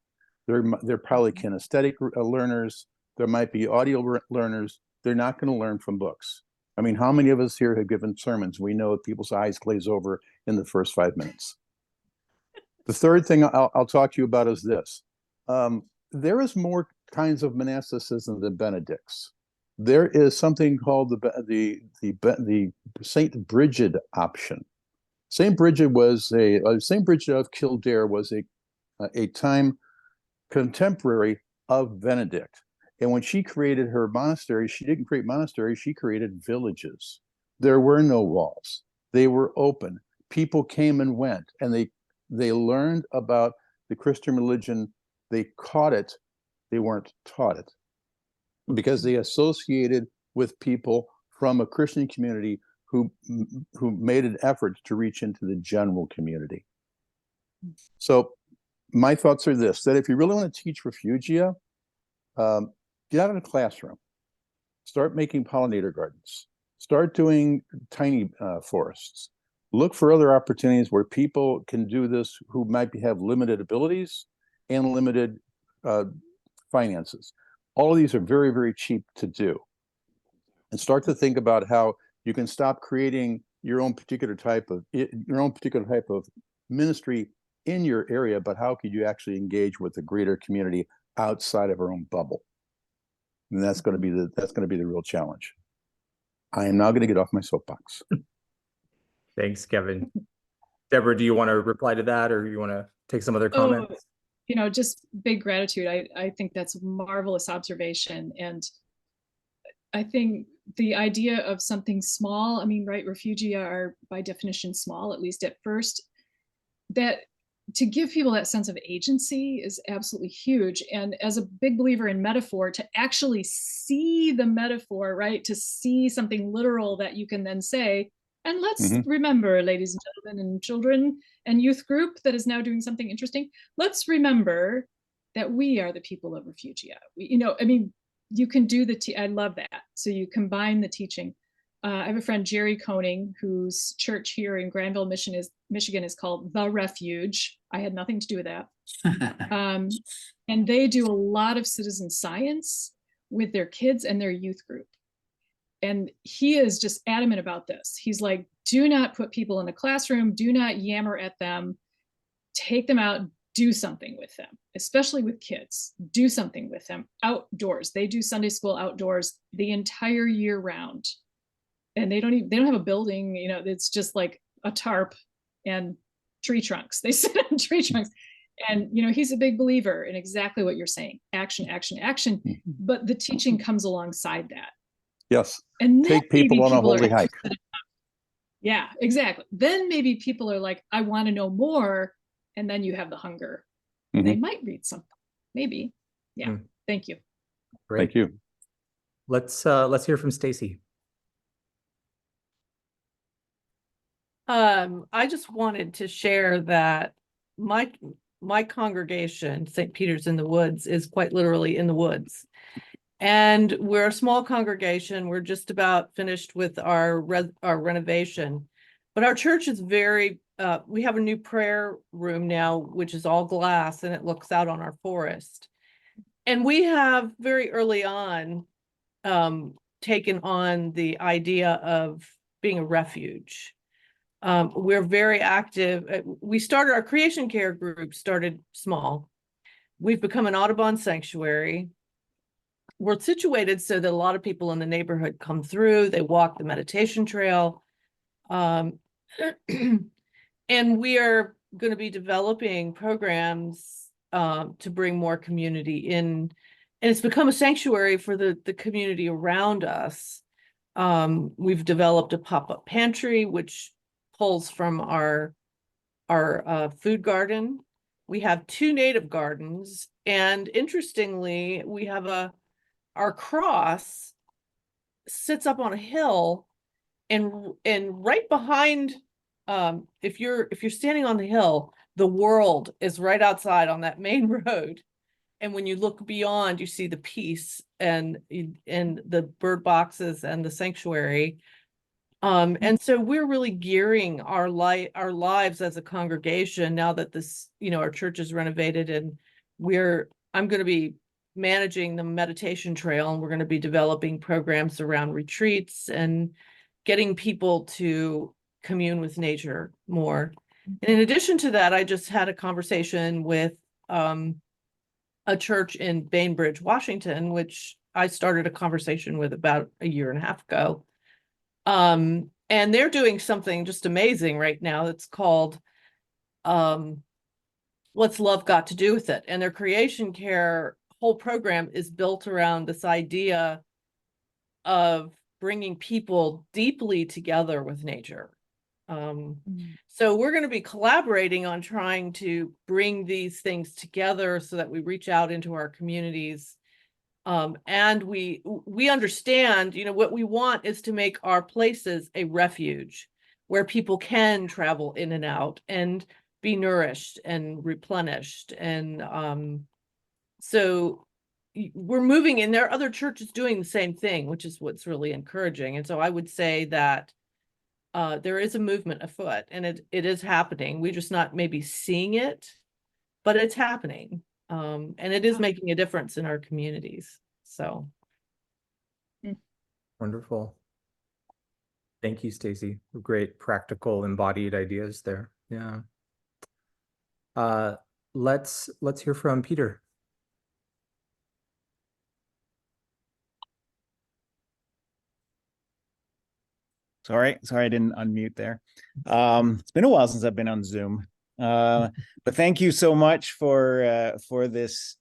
They're probably kinesthetic learners. There might be audio learners. They're not going to learn from books. I mean, how many of us here have given sermons? We know that people's eyes glaze over in the first 5 minutes. The third thing I'll talk to you about is this. There is more kinds of monasticism than Benedicts. There is something called the Saint Brigid option. Saint Brigid of Kildare was a time contemporary of Benedict. And when she created her monastery, she didn't create monasteries, she created villages. There were no walls. They were open. People came and went, and they learned about the Christian religion. They caught it. They weren't taught it, because they associated with people from a Christian community who made an effort to reach into the general community. So my thoughts are this, that if you really want to teach Refugia, get out of the classroom, start making pollinator gardens, start doing tiny forests, look for other opportunities where people can do this who might have limited abilities and limited finances. All of these are very, very cheap to do. And start to think about how you can stop creating your own particular type of ministry in your area, but how could you actually engage with the greater community outside of our own bubble? And that's going to be the real challenge. I am now going to get off my soapbox. Thanks, Kevin. Deborah, do you want to reply to that, or you want to take some other comments? Just big gratitude. I think that's a marvelous observation. And I think the idea of something small, right, Refugia are by definition small, at least at first, that to give people that sense of agency is absolutely huge. And as a big believer in metaphor, to actually see the metaphor, right, to see something literal that you can then say, and let's remember, ladies and gentlemen and children and youth group that is now doing something interesting, let's remember that we are the people of Refugia. You can do I love that. So you combine the teaching. I have a friend, Jerry Koning, whose church here in Granville, Michigan is called The Refuge. I had nothing to do with that. And they do a lot of citizen science with their kids and their youth group. And he is just adamant about this. He's like, do not put people in the classroom, do not yammer at them, take them out, do something with them, especially with kids, do something with them outdoors. They do Sunday school outdoors the entire year round. And they don't have a building, it's just like a tarp and tree trunks. They sit on tree trunks. And, he's a big believer in exactly what you're saying. Action, action, action. But the teaching comes alongside that. Yes. And take people on a holy hike. Yeah, exactly. Then maybe people are like, I want to know more. And then you have the hunger. They might read something. Maybe. Yeah. Thank you. Great. Thank you. Let's hear from Stacy. I just wanted to share that my congregation, St. Peter's in the Woods, is quite literally in the woods. And we're a small congregation. We're just about finished with our renovation. But our church is we have a new prayer room now, which is all glass, and it looks out on our forest. And we have very early on taken on the idea of being a refuge. We're very active. Our creation care group started small. We've become an Audubon sanctuary. We're situated so that a lot of people in the neighborhood come through, they walk the meditation trail. And we are going to be developing programs to bring more community in. And it's become a sanctuary for the community around us. We've developed a pop-up pantry, which pulls from our food garden. We have 2 native gardens. And interestingly, we have our cross sits up on a hill, and right behind, if you're standing on the hill, the world is right outside on that main road. And when you look beyond, you see the peace and the bird boxes and the sanctuary. And so we're really gearing our lives as a congregation now that our church is renovated, and I'm going to be managing the meditation trail, and we're going to be developing programs around retreats and getting people to commune with nature more. And in addition to that, I just had a conversation with a church in Bainbridge, Washington, which I started a conversation with about a year and a half ago. And they're doing something just amazing right now. It's called What's Love Got to Do with It? And their creation care whole program is built around this idea of bringing people deeply together with nature. So we're going to be collaborating on trying to bring these things together so that we reach out into our communities. And we understand, what we want is to make our places a refuge where people can travel in and out and be nourished and replenished. And so we're moving in. There are other churches doing the same thing, which is what's really encouraging. And so I would say that there is a movement afoot, and it is happening. We're just not maybe seeing it, but it's happening. And it is making a difference in our communities. So. Wonderful. Thank you, Stacy. Great practical embodied ideas there. Yeah. Let's hear from Peter. Sorry, I didn't unmute there. It's been a while since I've been on Zoom, but thank you so much for this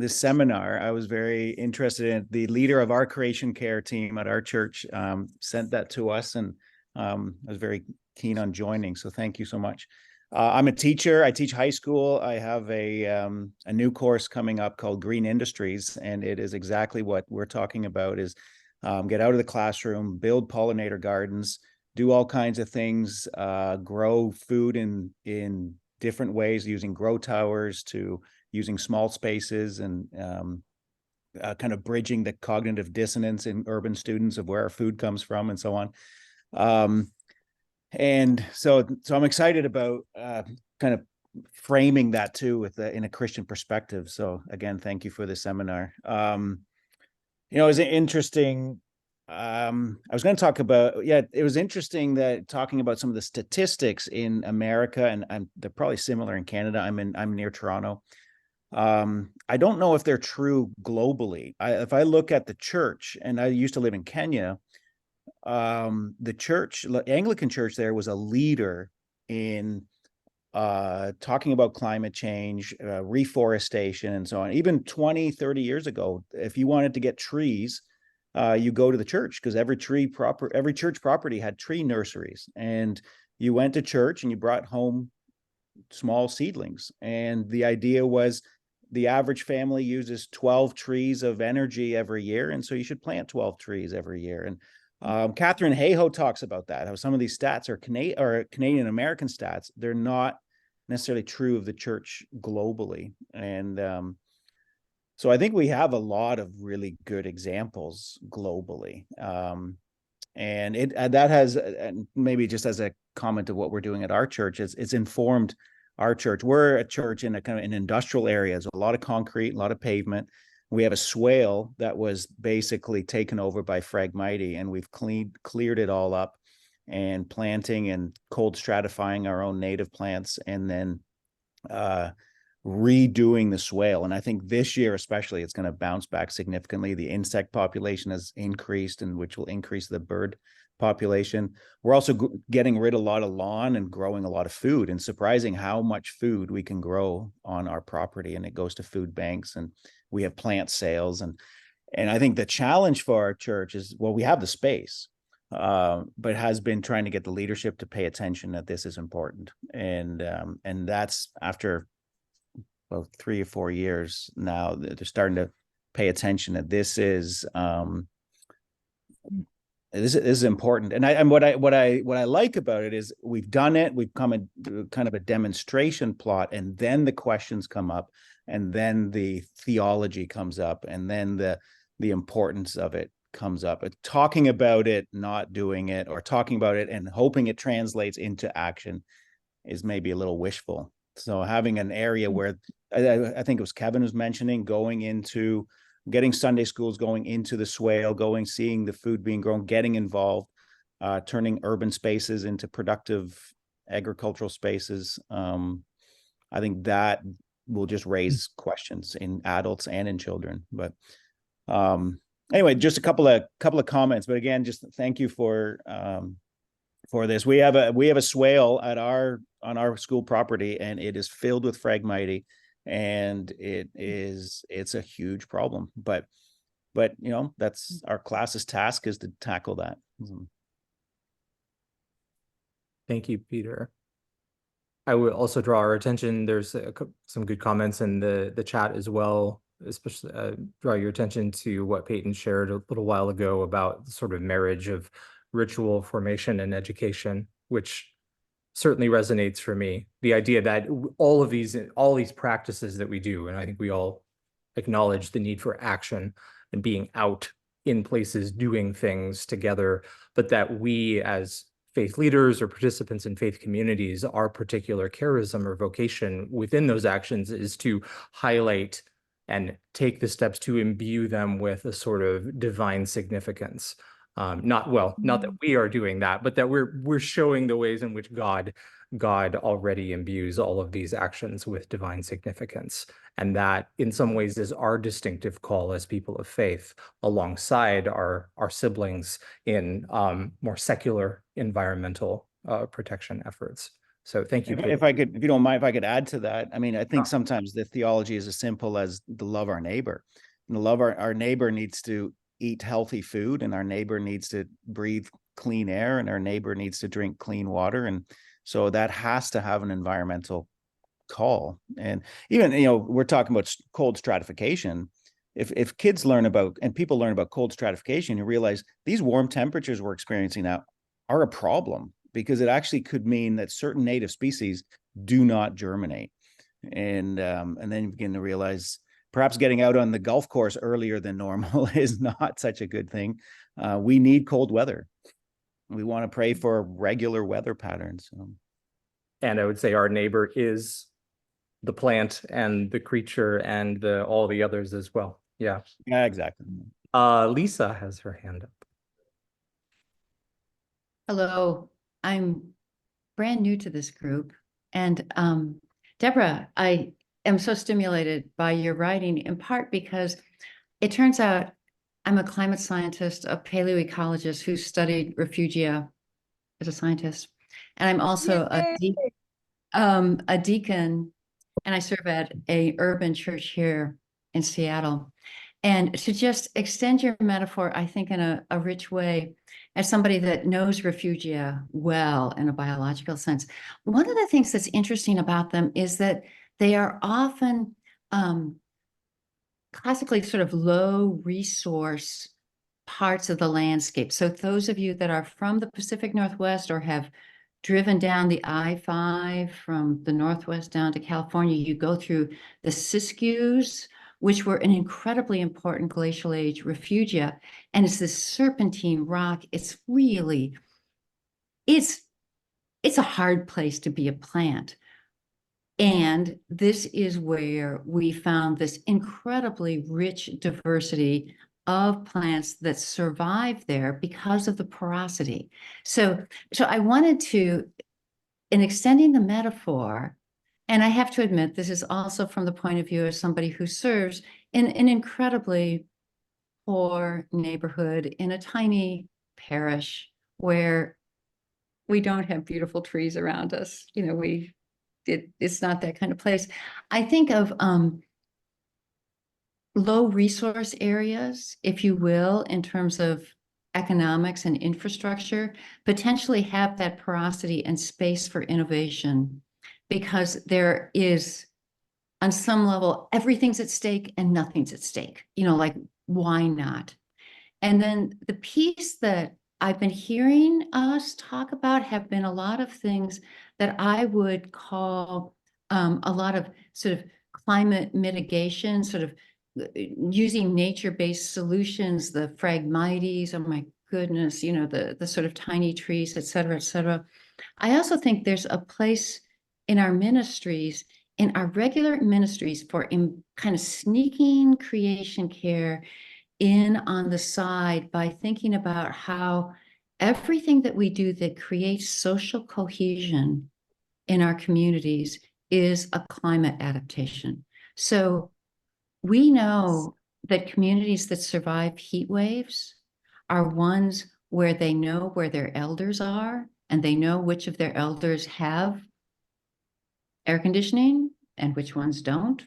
seminar. I was very interested in it. The leader of our creation care team at our church sent that to us, and I was very keen on joining. So thank you so much. I'm a teacher. I teach high school. I have a new course coming up called Green Industries, and it is exactly what we're talking about. Is get out of the classroom, build pollinator gardens, do all kinds of things, grow food in different ways, using grow towers to using small spaces, and kind of bridging the cognitive dissonance in urban students of where our food comes from and so on. And so I'm excited about kind of framing that too in a Christian perspective. So again, thank you for the seminar. It was interesting. I was going to talk about, it was interesting that talking about some of the statistics in America, and they're probably similar in Canada. I'm near Toronto. I don't know if they're true globally. If I look at the church, and I used to live in Kenya, the Anglican church there was a leader in talking about climate change, reforestation, and so on. Even 20, 30 years ago, if you wanted to get trees, you go to the church, because every church property had tree nurseries, and you went to church and you brought home small seedlings. And the idea was the average family uses 12 trees of energy every year, and so you should plant 12 trees every year. And Catherine Hayhoe talks about that, how some of these stats are Canadian American stats. They're not necessarily true of the church globally. And so I think we have a lot of really good examples globally. And that has, maybe just as a comment of what we're doing at our church, it's informed our church. We're a church in a kind of an industrial area. There's a lot of concrete, a lot of pavement. We have a swale that was basically taken over by Phragmite, and we've cleared it all up, and planting and cold stratifying our own native plants, and then redoing the swale. And I think this year especially, it's going to bounce back significantly. The insect population has increased, and which will increase the bird population. We're also getting rid of a lot of lawn and growing a lot of food, and surprising how much food we can grow on our property, and it goes to food banks, and we have plant sales. And I think the challenge for our church is, well, we have the space, but has been trying to get the leadership to pay attention that this is important. And that's after about 3 or 4 years now, they're starting to pay attention that this is important. And what I like about it is we've done it. We've come a kind of a demonstration plot, and then the questions come up, and then the theology comes up, and then the importance of it comes up. Talking about it, not doing it, or talking about it and hoping it translates into action is maybe a little wishful. So having an area where I think it was Kevin was mentioning, getting Sunday schools going into the swale, seeing the food being grown, getting involved, turning urban spaces into productive agricultural spaces. I think that will just raise questions in adults and in children. But anyway, just a couple of comments. But again, just thank you for this. We have a swale on our school property, and it is filled with Phragmite, and it's a huge problem. But that's our class's task, is to tackle that. Thank you, Peter. I would also draw our attention. There's some good comments in the chat as well, especially draw your attention to what Peyton shared a little while ago about the sort of marriage of ritual formation and education, which certainly resonates for me. The idea that all these practices that we do, and I think we all acknowledge the need for action and being out in places doing things together, but that we as faith leaders or participants in faith communities, our particular charism or vocation within those actions is to highlight and take the steps to imbue them with a sort of divine significance. Not that we are doing that, but that we're showing the ways in which God already imbues all of these actions with divine significance. And that in some ways is our distinctive call as people of faith, alongside our siblings in more secular environmental protection efforts. So thank you. If you don't mind, if I could add to that, I mean, I think sometimes the theology is as simple as to love our neighbor. And to love our neighbor needs to eat healthy food, and our neighbor needs to breathe clean air, and our neighbor needs to drink clean water. And so that has to have an environmental call. And even, we're talking about cold stratification. If kids learn about, and people learn about cold stratification, you realize these warm temperatures we're experiencing now are a problem, because it actually could mean that certain native species do not germinate. And then you begin to realize perhaps getting out on the golf course earlier than normal is not such a good thing. We need cold weather. We want to pray for regular weather patterns. And I would say our neighbor is the plant and the creature and all the others as well. Yeah. Yeah, exactly. Lisa has her hand up. Hello, I'm brand new to this group. And Debra, I am so stimulated by your writing, in part because it turns out I'm a climate scientist, a paleoecologist who studied refugia as a scientist. And I'm also a deacon, and I serve at a urban church here in Seattle. And to just extend your metaphor, I think in a rich way, as somebody that knows refugia well in a biological sense, one of the things that's interesting about them is that they are often classically sort of low resource parts of the landscape. So those of you that are from the Pacific Northwest or have driven down the I-5 from the Northwest down to California, you go through the Siskiyous, which were an incredibly important glacial age refugia. And it's this serpentine rock. It's really, it's a hard place to be a plant. And this is where we found this incredibly rich diversity of plants that survive there because of the porosity. So I wanted to, in extending the metaphor, and I have to admit, this is also from the point of view of somebody who serves in an incredibly poor neighborhood in a tiny parish where we don't have beautiful trees around us. It's not that kind of place. I think of low resource areas, if you will, in terms of economics and infrastructure, potentially have that porosity and space for innovation, because there is, on some level, everything's at stake and nothing's at stake. Like, why not? And then the piece that I've been hearing us talk about have been a lot of things that I would call a lot of sort of climate mitigation, sort of using nature-based solutions, the Phragmites, oh my goodness, the sort of tiny trees, et cetera, et cetera. I also think there's a place in our ministries, in our regular ministries, for kind of sneaking creation care in on the side by thinking about how everything that we do that creates social cohesion in our communities is a climate adaptation. So we know that communities that survive heat waves are ones where they know where their elders are, and they know which of their elders have air conditioning and which ones don't.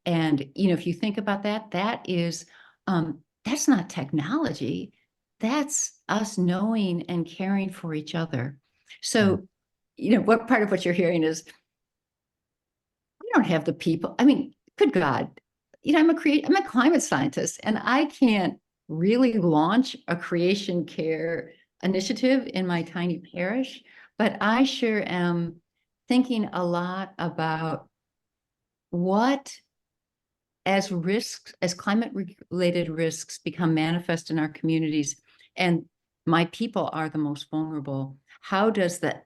And, if you think about that, that is, that's not technology. That's us knowing and caring for each other. So, what part of what you're hearing is, we don't have the people. I mean, good God, I'm a climate scientist, and I can't really launch a creation care initiative in my tiny parish, but I sure am thinking a lot about what, as climate-related risks become manifest in our communities, and my people are the most vulnerable, how does the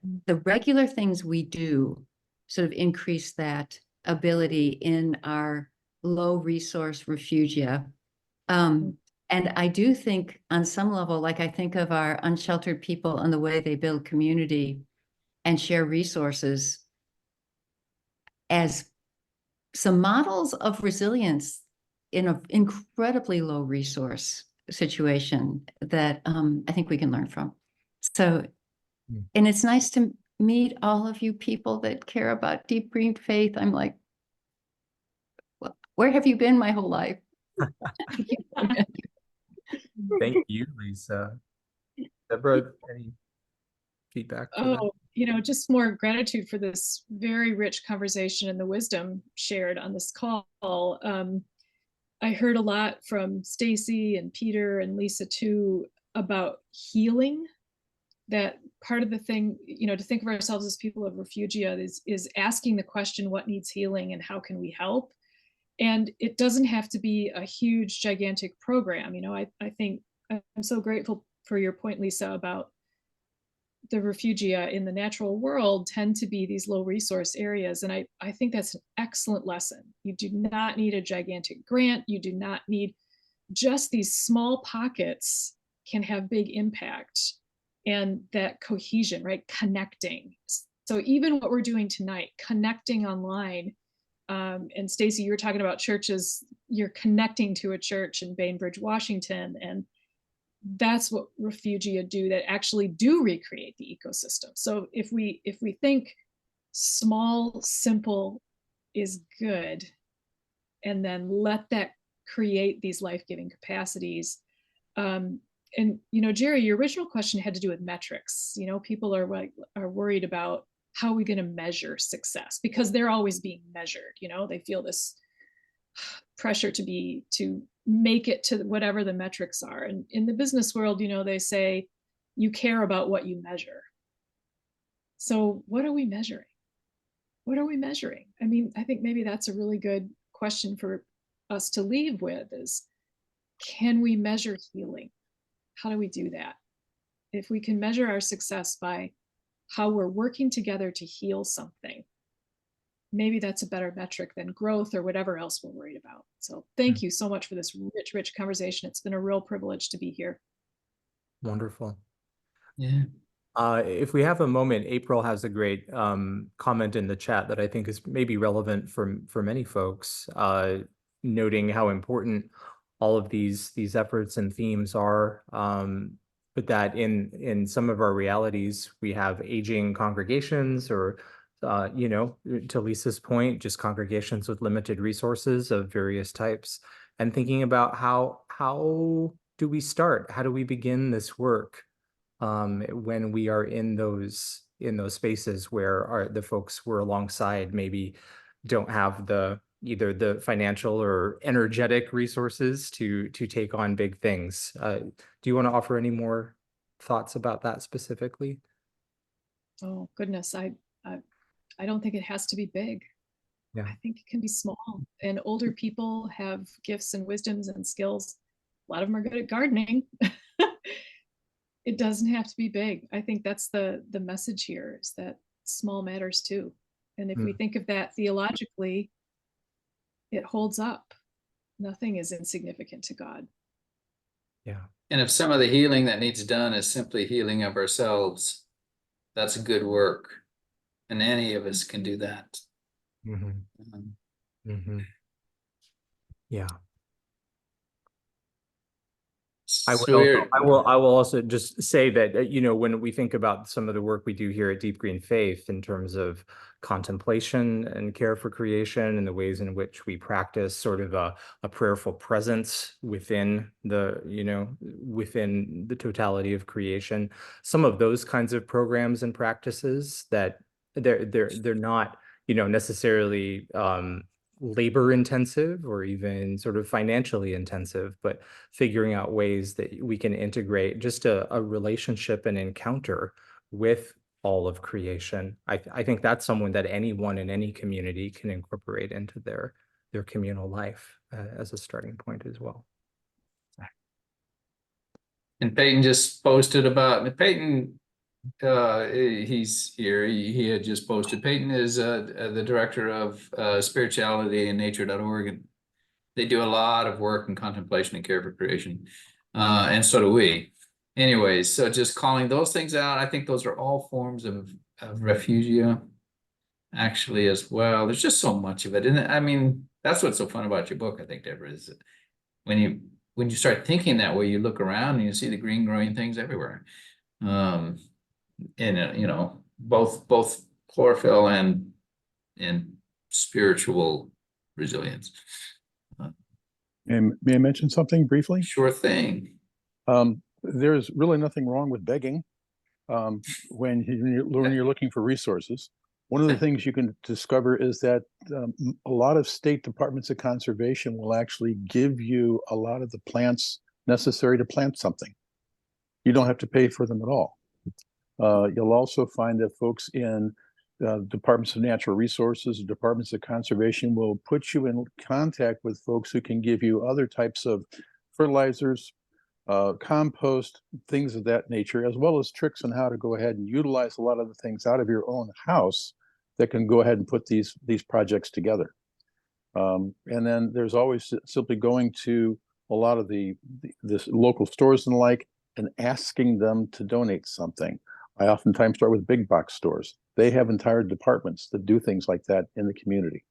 regular things we do sort of increase that ability in our low resource refugia? And I do think on some level, like I think of our unsheltered people and the way they build community and share resources as some models of resilience in an incredibly low resource situation that I think we can learn from. So, and it's nice to meet all of you people that care about Deep Green Faith. I'm like, where have you been my whole life? Thank you, Lisa. Debra, any feedback for that? Oh, just more gratitude for this very rich conversation and the wisdom shared on this call. I heard a lot from Stacy and Peter and Lisa too about healing. That part of the thing, to think of ourselves as people of Refugia is asking the question, what needs healing and how can we help? And it doesn't have to be a huge, gigantic program. I think I'm so grateful for your point, Lisa, about the refugia in the natural world tend to be these low resource areas. And I think that's an excellent lesson. You do not need a gigantic grant. You do not need just these small pockets can have big impact, and that cohesion, right? Connecting. So even what we're doing tonight, connecting online, and Stacy, you were talking about churches, you're connecting to a church in Bainbridge, Washington, and that's what Refugia do, that actually do recreate the ecosystem. So if we think small, simple is good, and then let that create these life-giving capacities. And Jerry, your original question had to do with metrics. People are worried about how are we going to measure success, because they're always being measured. They feel this pressure to make it to whatever the metrics are. And in the business world, they say you care about what you measure. So what are we measuring? What are we measuring? I think maybe that's a really good question for us to leave with is, can we measure healing? How do we do that? If we can measure our success by how we're working together to heal something, maybe that's a better metric than growth or whatever else we're worried about. So thank you so much for this rich, rich conversation. It's been a real privilege to be here. Wonderful. Yeah. If we have a moment, April has a great comment in the chat that I think is maybe relevant for many folks, noting how important all of these efforts and themes are, but that in some of our realities, we have aging congregations or, to Lisa's point, just congregations with limited resources of various types, and thinking about how do we start? How do we begin this work when we are in those spaces where the folks we're alongside maybe don't have either the financial or energetic resources to take on big things. Do you want to offer any more thoughts about that specifically? Oh goodness, I don't think it has to be big. Yeah. I think it can be small. And older people have gifts and wisdoms and skills. A lot of them are good at gardening. It doesn't have to be big. I think that's the message here, is that small matters too. And if we think of that theologically, it holds up. Nothing is insignificant to God. Yeah. And if some of the healing that needs done is simply healing of ourselves, that's good work. And any of us can do that. Yeah. So I will also just say that, when we think about some of the work we do here at Deep Green Faith in terms of contemplation and care for creation and the ways in which we practice sort of a prayerful presence within within the totality of creation, some of those kinds of programs and practices that they're not, necessarily labor intensive or even sort of financially intensive, but figuring out ways that we can integrate just a relationship and encounter with all of creation. I think that's someone that anyone in any community can incorporate into their communal life as a starting point as well. And Peyton just posted about Peyton. He's here. He had just posted. Peyton is the director of spirituality and nature.org, They do a lot of work in contemplation and care for creation, and so do we. Anyways, so just calling those things out, I think those are all forms of refugia, actually, as well. There's just so much of it, and I mean, that's what's so fun about your book, I think, Deborah, is that when you start thinking that way, you look around and you see the green growing things everywhere, and you know, both chlorophyll and spiritual resilience. And may I mention something briefly? Sure thing. There's really nothing wrong with begging when you're looking for resources. One of the things you can discover is that a lot of state departments of conservation will actually give you a lot of the plants necessary to plant something. You don't have to pay for them at all. You'll also find that folks in departments of natural resources, departments of conservation will put you in contact with folks who can give you other types of fertilizers, compost, things of that nature, as well as tricks on how to go ahead and utilize a lot of the things out of your own house that can go ahead and put these projects together. And then there's always simply going to a lot of this local stores and the like, and asking them to donate something. I oftentimes start with big box stores. They have entire departments that do things like that in the community.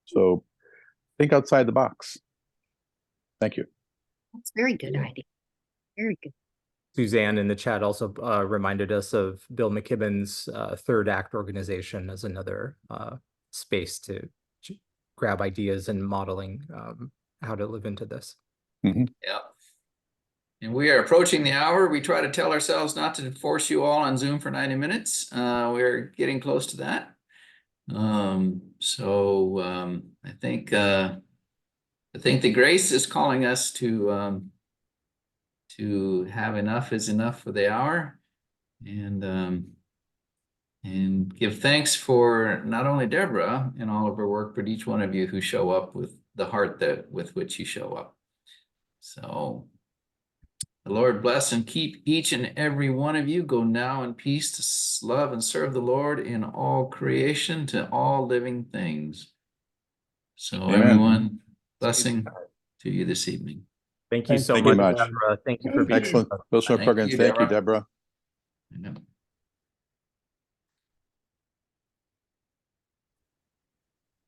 So think outside the box. Thank you. That's a very good idea. Very good. Suzanne in the chat also reminded us of Bill McKibben's Third Act organization as another space to grab ideas and modeling how to live into this. Mm-hmm. Yeah. And we are approaching the hour. We try to tell ourselves not to force you all on Zoom for 90 minutes. We're getting close to that. I think the grace is calling us to have enough is enough for the hour, and give thanks for not only Deborah and all of her work, but each one of you who show up with the heart with which you show up. So the Lord bless and keep each and every one of you. Go now in peace to love and serve the Lord in all creation, to all living things. So Amen. everyone, blessing to you this evening. Thank you so Thank you much, much. Deborah. Thank you for being Excellent. Those are Thank programs. you, Thank you, Deborah. Deborah.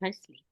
Nicely.